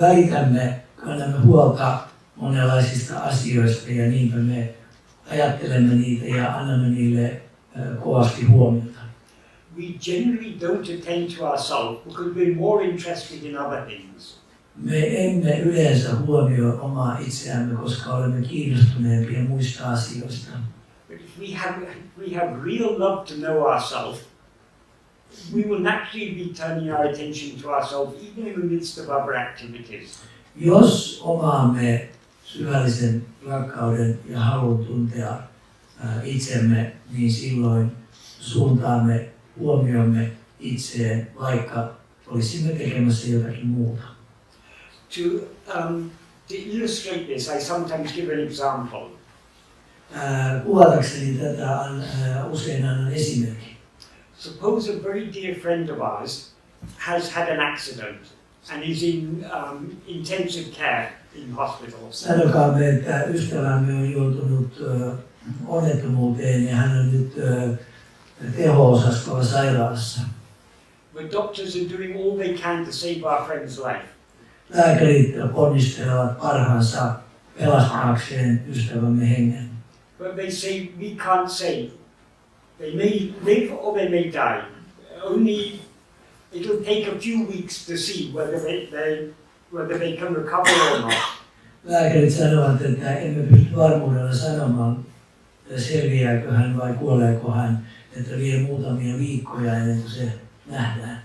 S2: välitämme, kannamme huolta monenlaisista asioista ja niinpä me ajattelemme niitä ja annamme niille kovasti huomiota.
S1: We generally don't attend to ourselves because we're more interested in other things.
S2: Me emme yleensä huomioi omaa itseämme, koska olemme kiinnostuneempia muista asioista.
S1: But if we have real love to know ourselves, we will naturally be turning our attention to ourselves even in the midst of other activities.
S2: Jos omaamme syvällisen rakkauden ja halun tuntea itsemme, niin silloin suuntaamme huomiomme itseen, vaikka olisimme tekemässä jotakin muuta.
S1: To illustrate this, I sometimes give an example.
S2: Kuvatakseni tätä usein annan esimerkin.
S1: Suppose a very dear friend of ours has had an accident and is in intensive care in hospital.
S2: Sanokaamme, että ystävämme on joutunut onnettomuuteen ja hän on nyt teho-osastolla sairaalassa.
S1: The doctors are doing all they can to save our friend's life.
S2: Lääkärit ponnistelevat parhaansa pelastaakseen ystävämme hengen.
S1: But they say we can't say. They may live or they may die. Only it'll take a few weeks to see whether they can recover or not.
S2: Lääkärit sanovat, että emme pysty varmuudella sanomaan, selviääkö hän vai kuoleeko hän, että vie muutamia viikkoja ennen kuin se nähdään.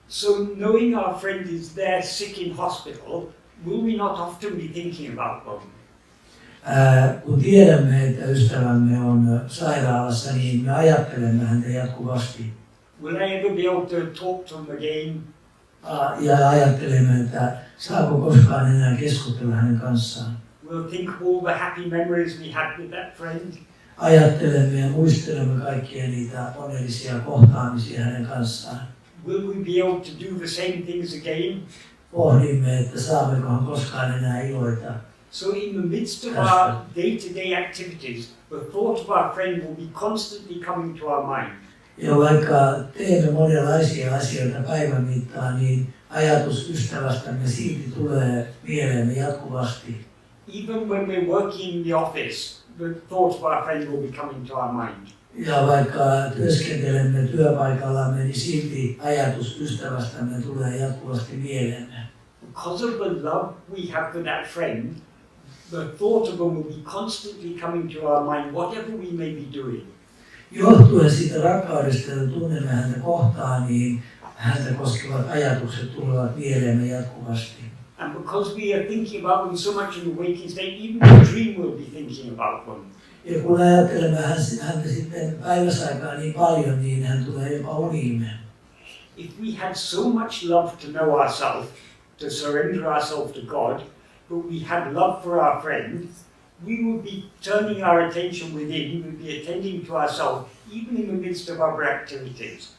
S1: So knowing our friend is there sick in hospital, will we not often be thinking about them?
S2: Kun tiedämme, että ystävämme on sairaalassa, niin me ajattelemme häntä jatkuvasti.
S1: Will I ever be able to talk to him again?
S2: Ja ajattelemme, että saako koskaan enää keskustella hänen kanssaan.
S1: We'll think of all the happy memories we had with that friend.
S2: Ajattelemme ja muistelemme kaikkia niitä onnellisia kohtaamisia hänen kanssaan.
S1: Will we be able to do the same things again?
S2: Pohdimme, että saammekohan koskaan enää iloita.
S1: So in the midst of our day-to-day activities, the thought of our friend will be constantly coming to our mind.
S2: Ja vaikka teemme monenlaisia asioita päivän mittaan, niin ajatus ystävästämme silti tulee mieleemme jatkuvasti.
S1: Even when we're working in the office, the thought of our friend will be coming to our mind.
S2: Ja vaikka työskentelemme työpaikallamme, niin silti ajatus ystävästämme tulee jatkuvasti mieleemme.
S1: Because of the love we have for that friend, the thought of them will be constantly coming to our mind, whatever we may be doing.
S2: Johtuen siitä rakkaudesta, jota tunnemme häntä kohtaan, niin häntä koskevat ajatukset tulevat mieleemme jatkuvasti.
S1: And because we are thinking about them so much in the waking state, even the dream will be thinking about them.
S2: Ja kun ajattelemme häntä sitten päiväsaikaa niin paljon, niin hän tulee jopa uniimme.
S1: If we had so much love to know ourselves, to surrender ourselves to God, but we had love for our friend, we would be turning our attention within, we would be attending to ourselves, even in the midst of our activities.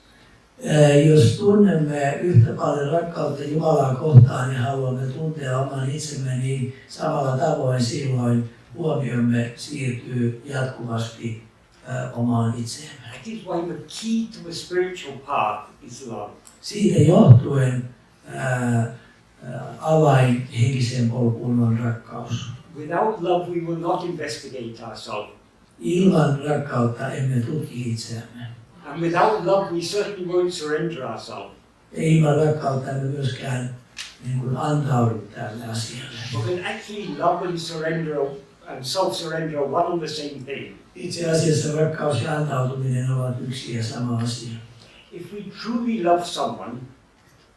S2: Jos tunnemme yhtä paljon rakkautta Jumalaa kohtaan ja haluamme tuntea oman itsemme, niin samalla tavoin silloin huomiomme siirtyy jatkuvasti omaan itseemme.
S1: That is why the key to the spiritual path is love.
S2: Siitä johtuen avain henkiseen polkuun on rakkaus.
S1: Without love, we will not investigate ourselves.
S2: Ilman rakkautta emme tutki itseämme.
S1: And without love, we certainly won't surrender ourselves.
S2: Ilman rakkautta emme myöskään niin kuin antaudu tälle asialle.
S1: Because actually, love and surrender and self-surrender are one and the same thing.
S2: Itse asiassa rakkaus ja antautuminen ovat yksi ja sama asia.
S1: If we truly love someone,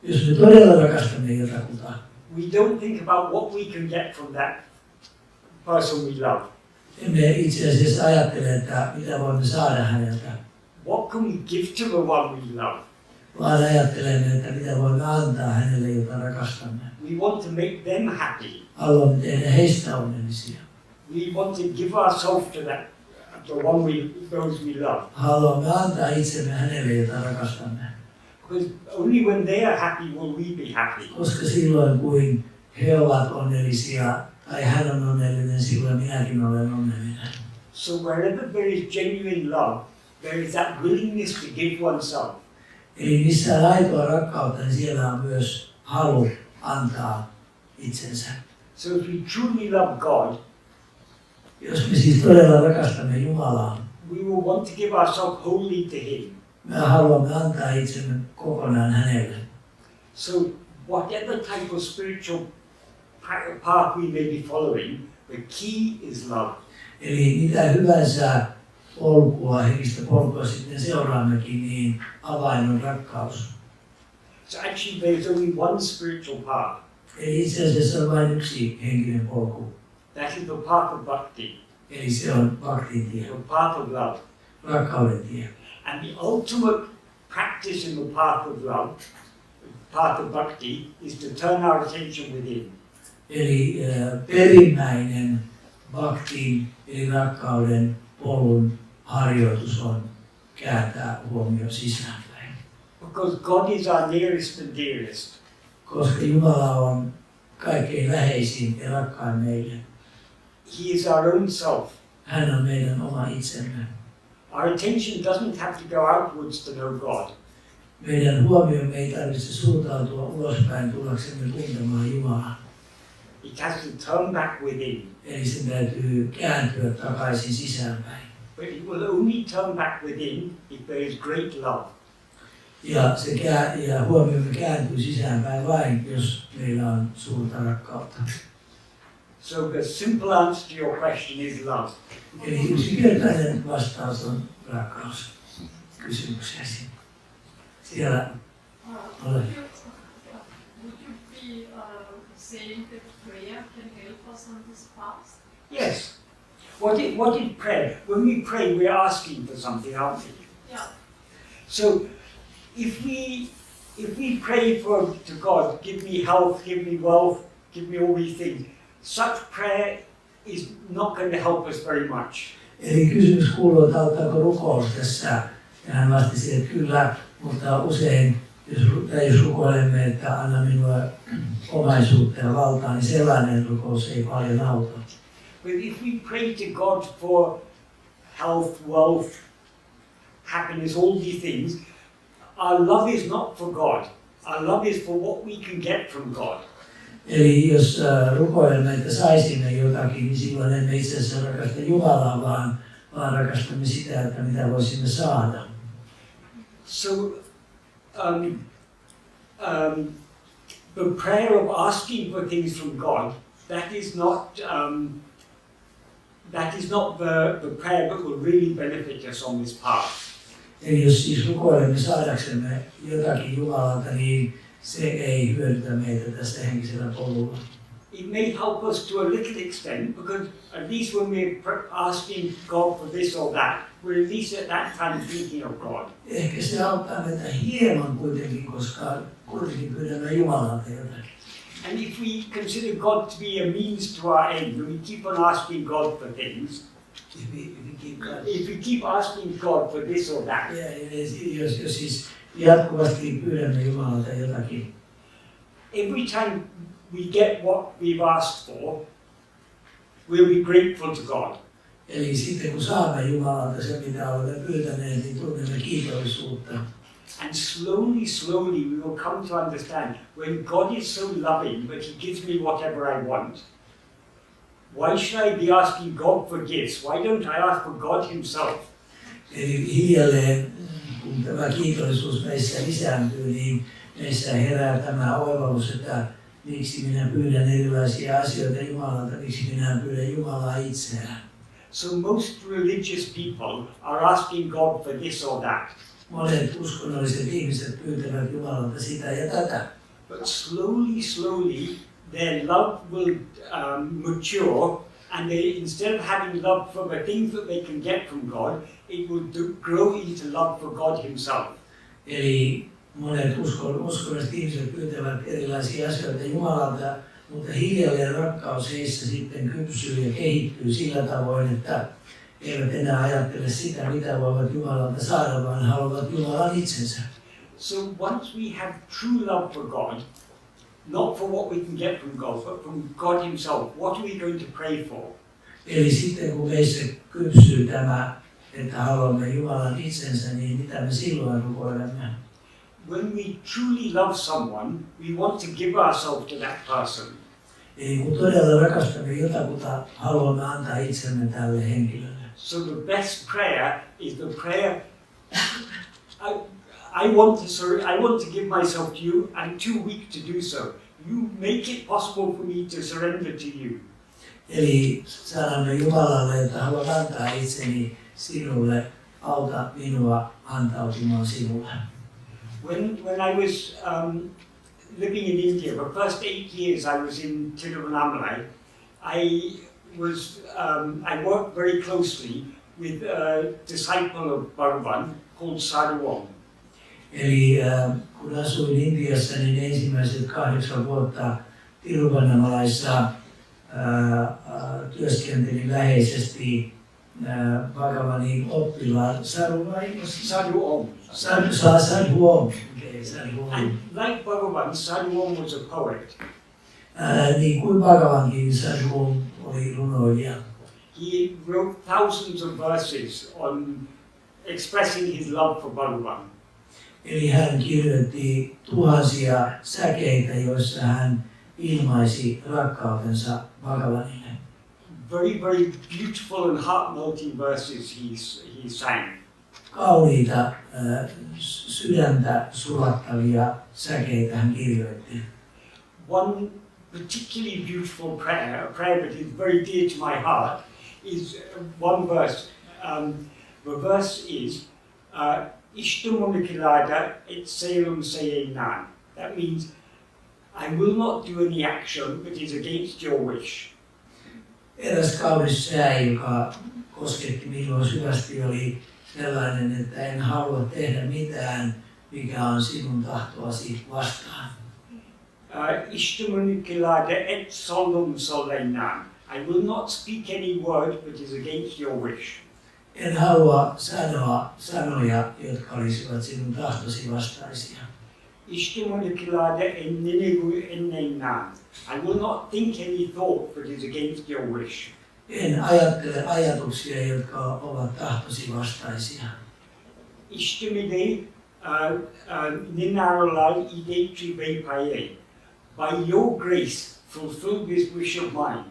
S2: Jos me todella rakastamme jotakuta,
S1: we don't think about what we can get from that person we love.
S2: emme itse asiassa ajattele, että mitä voimme saada häneltä,
S1: What can we give to the one we love?
S2: vaan ajattelemme, että mitä voimme antaa hänelle, jota rakastamme.
S1: We want to make them happy.
S2: Haluamme tehdä heistä onnellisia.
S1: We want to give ourselves to those we love.
S2: Haluamme antaa itsemme hänelle, jota rakastamme.
S1: Because only when they are happy will we be happy.
S2: Koska silloin, kun he ovat onnellisia, tai hän on onnellinen, silloin minäkin olen onnellinen.
S1: So wherever there is genuine love, there is that willingness to give oneself.
S2: Eli missä on aitoa rakkautta, niin siellä on myös halu antaa itsensä.
S1: So if we truly love God,
S2: Jos me siis todella rakastamme Jumalaa,
S1: we will want to give ourselves wholly to Him.
S2: me haluamme antaa itsemme kokonaan hänelle.
S1: So whatever type of spiritual path we may be following, the key is love.
S2: Eli mitä hyvänsä polkua, henkistä polkua sitten seuraammekin, niin avain on rakkaus.
S1: So actually there is only one spiritual path.
S2: Eli itse asiassa on vain yksi henkinen polku.
S1: That is the path of bhakti,
S2: Eli se on bhaktin tie,
S1: the path of love.
S2: rakkauden tie.
S1: And the ultimate practice in the path of love, path of bhakti, is to turn our attention within.
S2: Eli perimmäinen bhaktin, eli rakkauden polun harjoitus on kääntää huomio sisäänpäin.
S1: Because God is our nearest and dearest.
S2: Koska Jumala on kaikkein läheisin ja rakkain meille.
S1: He is our own self.
S2: Hän on meidän oma itsemme.
S1: Our attention doesn't have to go outwards to know God.
S2: Meidän huomiomme ei tarvitse suuntautua ulospäin tullaksemme tuntemaan Jumalaa.
S1: It has to turn back within.
S2: Eli sen täytyy kääntyä takaisin sisäänpäin.
S1: But it will only turn back within if there is great love.
S2: Ja huomiomme kääntyy sisäänpäin vain, jos meillä on suurta rakkautta.
S1: So the simple answer to your question is love.
S2: Eli yksinkertainen vastaus on rakkaus kysymykseesi. Siellä ole.
S6: Would you be saying that prayer can help us on this path?
S1: Yes. What is prayer? When we pray, we are asking for something, aren't we?
S6: Yeah.
S1: So if we pray to God, give me health, give me wealth, give me all these things, such prayer is not going to help us very much.
S2: Eli kysymys kuuluu, että auttaako rukous tässä? Ja hän vastasi, että kyllä, mutta usein, jos rukoilemme, että anna minulle omaisuutta ja valtaa, niin sellainen rukous ei paljon auta.
S1: But if we pray to God for health, wealth, happiness, all these things, our love is not for God. Our love is for what we can get from God.
S2: Eli jos rukoilemme, että saisimme jotakin, niin silloin emme itse asiassa rakasta Jumalaa, vaan rakastamme sitä, että mitä voisimme saada.
S1: So, the prayer of asking for things from God, that is not the prayer that will really benefit us on this path.
S2: Eli jos siis rukoilemme saadaksemme jotakin Jumalalta, niin se ei hyödytä meitä tästä henkisellä polulla.
S1: It may help us to a little extent, because at least when we're asking God for this or that, we're at least at that time thinking of God.
S2: Ehkä se auttaa meitä hieman kuitenkin, koska kuitenkin pyydämme Jumalalta jotakin.
S1: And if we consider God to be a means to our end, when we keep on asking God for things, if we keep asking God for this or that,
S2: Jos siis jatkuvasti pyydämme Jumalalta jotakin,
S1: every time we get what we've asked for, we'll be grateful to God.
S2: eli sitten kun saamme Jumalalta se, mitä olemme pyytäneet, niin tunnemme kiitollisuutta.
S1: And slowly we will come to understand when God is so loving that He gives me whatever I want. Why should I be asking God for gifts? Why don't I ask for God Himself?
S2: Eli hiljalleen, kun tämä kiitollisuus meissä lisääntyy, niin meissä herää tämä oivallus, että miksi minä pyydän erilaisia asioita Jumalalta, miksi minä pyydän Jumalaa itseään.
S1: So most religious people are asking God for this or that.
S2: Monet uskonnolliset ihmiset pyytävät Jumalalta sitä ja tätä.
S1: But slowly, their love will mature, and instead of having love for the things that they can get from God, it will grow into love for God Himself.
S2: Eli monet uskonnolliset ihmiset pyytävät erilaisia asioita Jumalalta, mutta hiljalleen rakkaus heissä sitten kypsyy ja kehittyy sillä tavoin, että eivät enää ajattele sitä, mitä voivat Jumalalta saada, vaan haluavat Jumalan itsensä.
S1: So once we have true love for God, not for what we can get from God, but from God Himself, what are we going to pray for?
S2: Eli sitten kun meissä kypsyy tämä, että haluamme Jumalan itsensä, niin mitä me silloin rukoilemme?
S1: When we truly love someone, we want to give ourselves to that person.
S2: Eli kun todella rakastamme jotakuta, haluamme antaa itsemme tälle henkilölle.
S1: So the best prayer is the prayer, I want to give myself to you. I'm too weak to do so. You make it possible for me to surrender to you.
S2: Eli sanomme Jumalalle, että haluan antaa itseni sinulle, auta minua antautumaan sinulle.
S1: When I was living in India, the first 8 years I was in Tiruvannamalai, I worked very closely with a disciple of Bhagavan called Sadhu Om.
S2: Eli kun asuin Intiassa, niin ensimmäiset 8 vuotta Tiruvannamalaissa työskentelin läheisesti Bhagavanin oppilaan Sadhu
S1: Om.
S2: Sadhu Om.
S1: And like Bhagavan, Sadhu Om was a poet.
S2: Niin kuin Bhagavankin, Sadhu Om oli runoilija.
S1: He wrote thousands of verses on expressing his love for Bhagavan.
S2: Eli hän kirjoitti tuhansia säkeitä, joissa hän ilmaisi rakkautensa Bhagavanille.
S1: Very beautiful and heart-melting verses he sang.
S2: Kauniita, sydäntä sulattavia säkeitä hän kirjoitti.
S1: One particularly beautiful prayer, a prayer that is very dear to my heart, is one verse. The verse is Ishtamunikilada et serum seyeinan. That means I will not do any action that is against your wish.
S2: Eräs kaunis sää, joka kosketti minua syvästi, oli sellainen, että en halua tehdä mitään, mikä on sinun tahtoasi vastaan.
S1: Ishtamunikilada et solum soleinan. I will not speak any word that is against your wish.
S2: En halua sanoa sanoja, jotka olisivat sinun tahtosi vastaisia.
S1: Ishtamunikilada en ninigu enneinan. I will not think any thought that is against your wish.
S2: En ajattele ajatuksia, jotka ovat tahtosi vastaisia.
S1: ishtamide ninarolai idetri veipaye. By your grace, fulfill this wish of mine.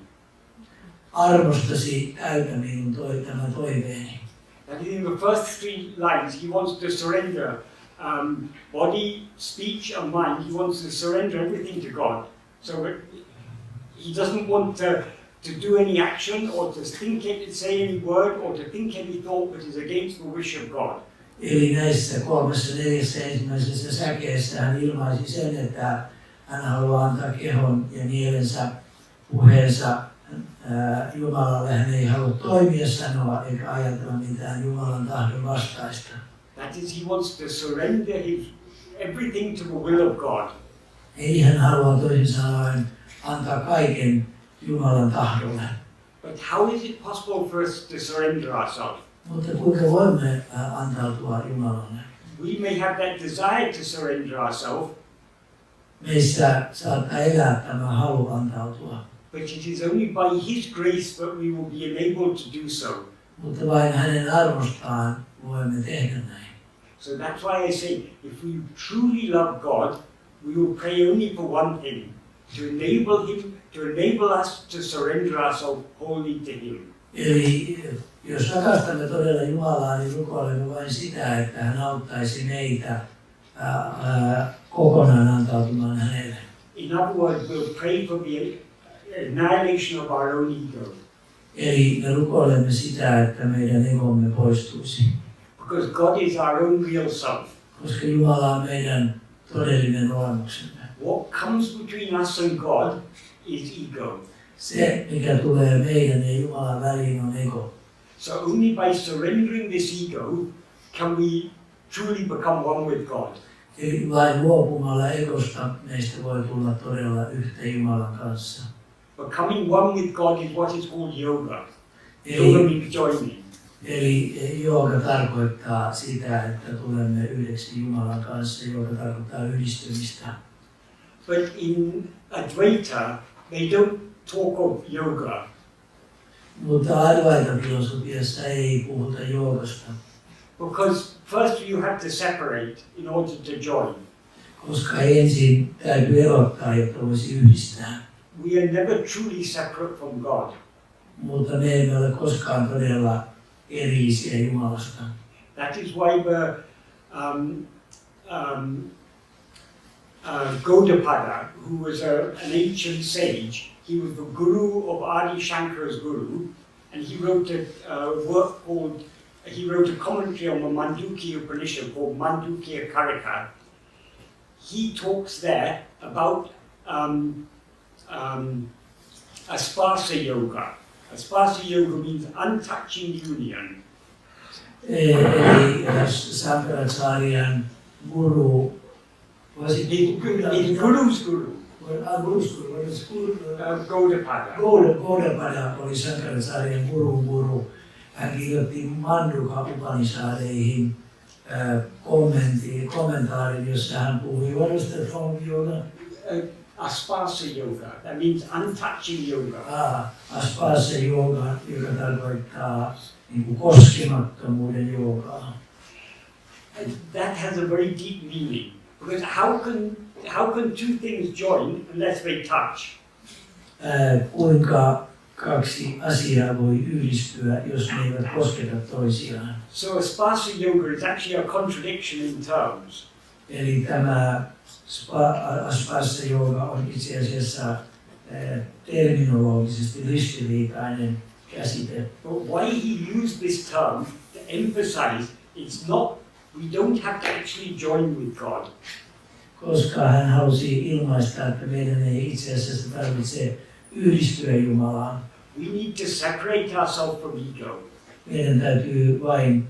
S2: Armostasi täytä minun tämä toiveeni.
S1: And in the first 3 lines, he wants to surrender body, speech, and mind. He wants to surrender everything to God. So he doesn't want to do any action or to say any word or to think any thought that is against the wish of God.
S2: Eli näissä 3-4 ensimmäisessä säkeessä hän ilmaisi sen, että hän haluaa antaa kehon ja mielensä, puheensa Jumalalle. Hän ei halua toimia, sanoa eikä ajatella mitään Jumalan tahdon vastaista.
S1: That is, he wants to surrender everything to the will of God.
S2: Eli hän haluaa toisin sanoen antaa kaiken Jumalan tahdolle.
S1: But how is it possible for us to surrender ourselves?
S2: Mutta kuinka voimme antautua Jumalalle?
S1: We may have that desire to surrender ourselves,
S2: Meissä saattaa elää tämä halu antautua,
S1: but it is only by His grace that we will be enabled to do so.
S2: mutta vain hänen armostaan voimme tehdä näin.
S1: So that's why I say, if we truly love God, we will pray only for one thing, to enable us to surrender ourselves wholly to Him.
S2: Eli jos rakastamme todella Jumalaa, niin rukoilemme vain sitä, että hän auttaisi meitä kokonaan antautumaan hänelle.
S1: In other words, we'll pray for the annihilation of our own ego.
S2: Eli me rukoilemme sitä, että meidän egomme poistuisi.
S1: Because God is our own real self.
S2: Koska Jumala on meidän todellinen olemuksemme.
S1: What comes between us and God is ego.
S2: Se, mikä tulee meidän ja Jumalan väliin, on ego.
S1: So only by surrendering this ego can we truly become one with God.
S2: Eli vain luopumalla egosta meistä voi tulla todella yhteen Jumalan kanssa.
S1: Becoming one with God is what is called yoga. Yoga means joining.
S2: Eli jooga tarkoittaa sitä, että tulemme yhdeksi Jumalan kanssa. Jooga tarkoittaa yhdistymistä.
S1: But in Advaita, they don't talk of yoga.
S2: Mutta Advaita-filosofiassa ei puhuta joogasta.
S1: Because first you have to separate in order to join.
S2: Koska ensin täytyy erottaa, jotta voisi yhdistää.
S1: We are never truly separate from God.
S2: Mutta me emme ole koskaan todella erillisiä Jumalasta.
S1: That is why the Gaudapada, who was an ancient sage, he was the guru of Adi Shankara's guru, and he wrote a commentary on the Mandukya Upanishad called Mandukya Karika. He talks there about Asparsa Yoga. Asparsa Yoga means untouching union.
S2: Eli Sankaracharyan guru was it
S1: His guru's guru,
S2: Guru's guru? What is guru?
S1: Gaudapada.
S2: Gaudapada oli Sankaracharyan guru. Hän kirjoitti Manduka Upanishadeihin kommentaarin, jossa hän puhui, what is the form of yoga?
S1: Asparsa yoga, that means untouching yoga.
S2: Asparsa yoga, joka tarkoittaa koskemattomuuden joogaa.
S1: That has a very deep meaning, because how can two things join unless they touch?
S2: Kuinka kaksi asiaa voi yhdistyä, jos ne eivät kosketa toisiaan?
S1: So Asparsa yoga is actually a contradiction in terms.
S2: Eli tämä Asparsa yoga on itse asiassa terminologisesti ristiriitainen käsite.
S1: But why he used this term to emphasize we don't have to actually join with God.
S2: Koska hän halusi ilmaista, että meidän ei itse asiassa tarvitse yhdistyä Jumalaan.
S1: We need to separate ourselves from ego.
S2: Meidän täytyy vain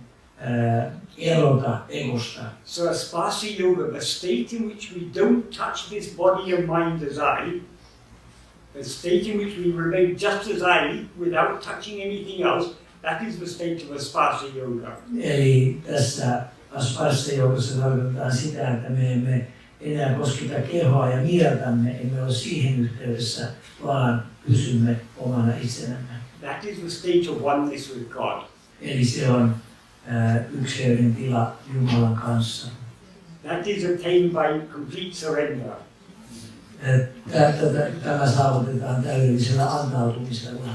S2: erota egosta.
S1: So Asparsa yoga, the state in which we don't touch this body and mind as I, the state in which we remain just as I without touching anything else, that is the state of Asparsa yoga.
S2: Eli tässä Asparsa yogassa tarkoittaa sitä, että me emme enää kosketa kehoa ja mieltämme, emme ole siihen yhteydessä, vaan pysymme omana itsenämme.
S1: That is the state of oneness with God.
S2: Eli se on yksilöiden tila Jumalan kanssa.
S1: That is attained by complete surrender.
S2: Tämä saavutetaan täydellisellä antautumisella.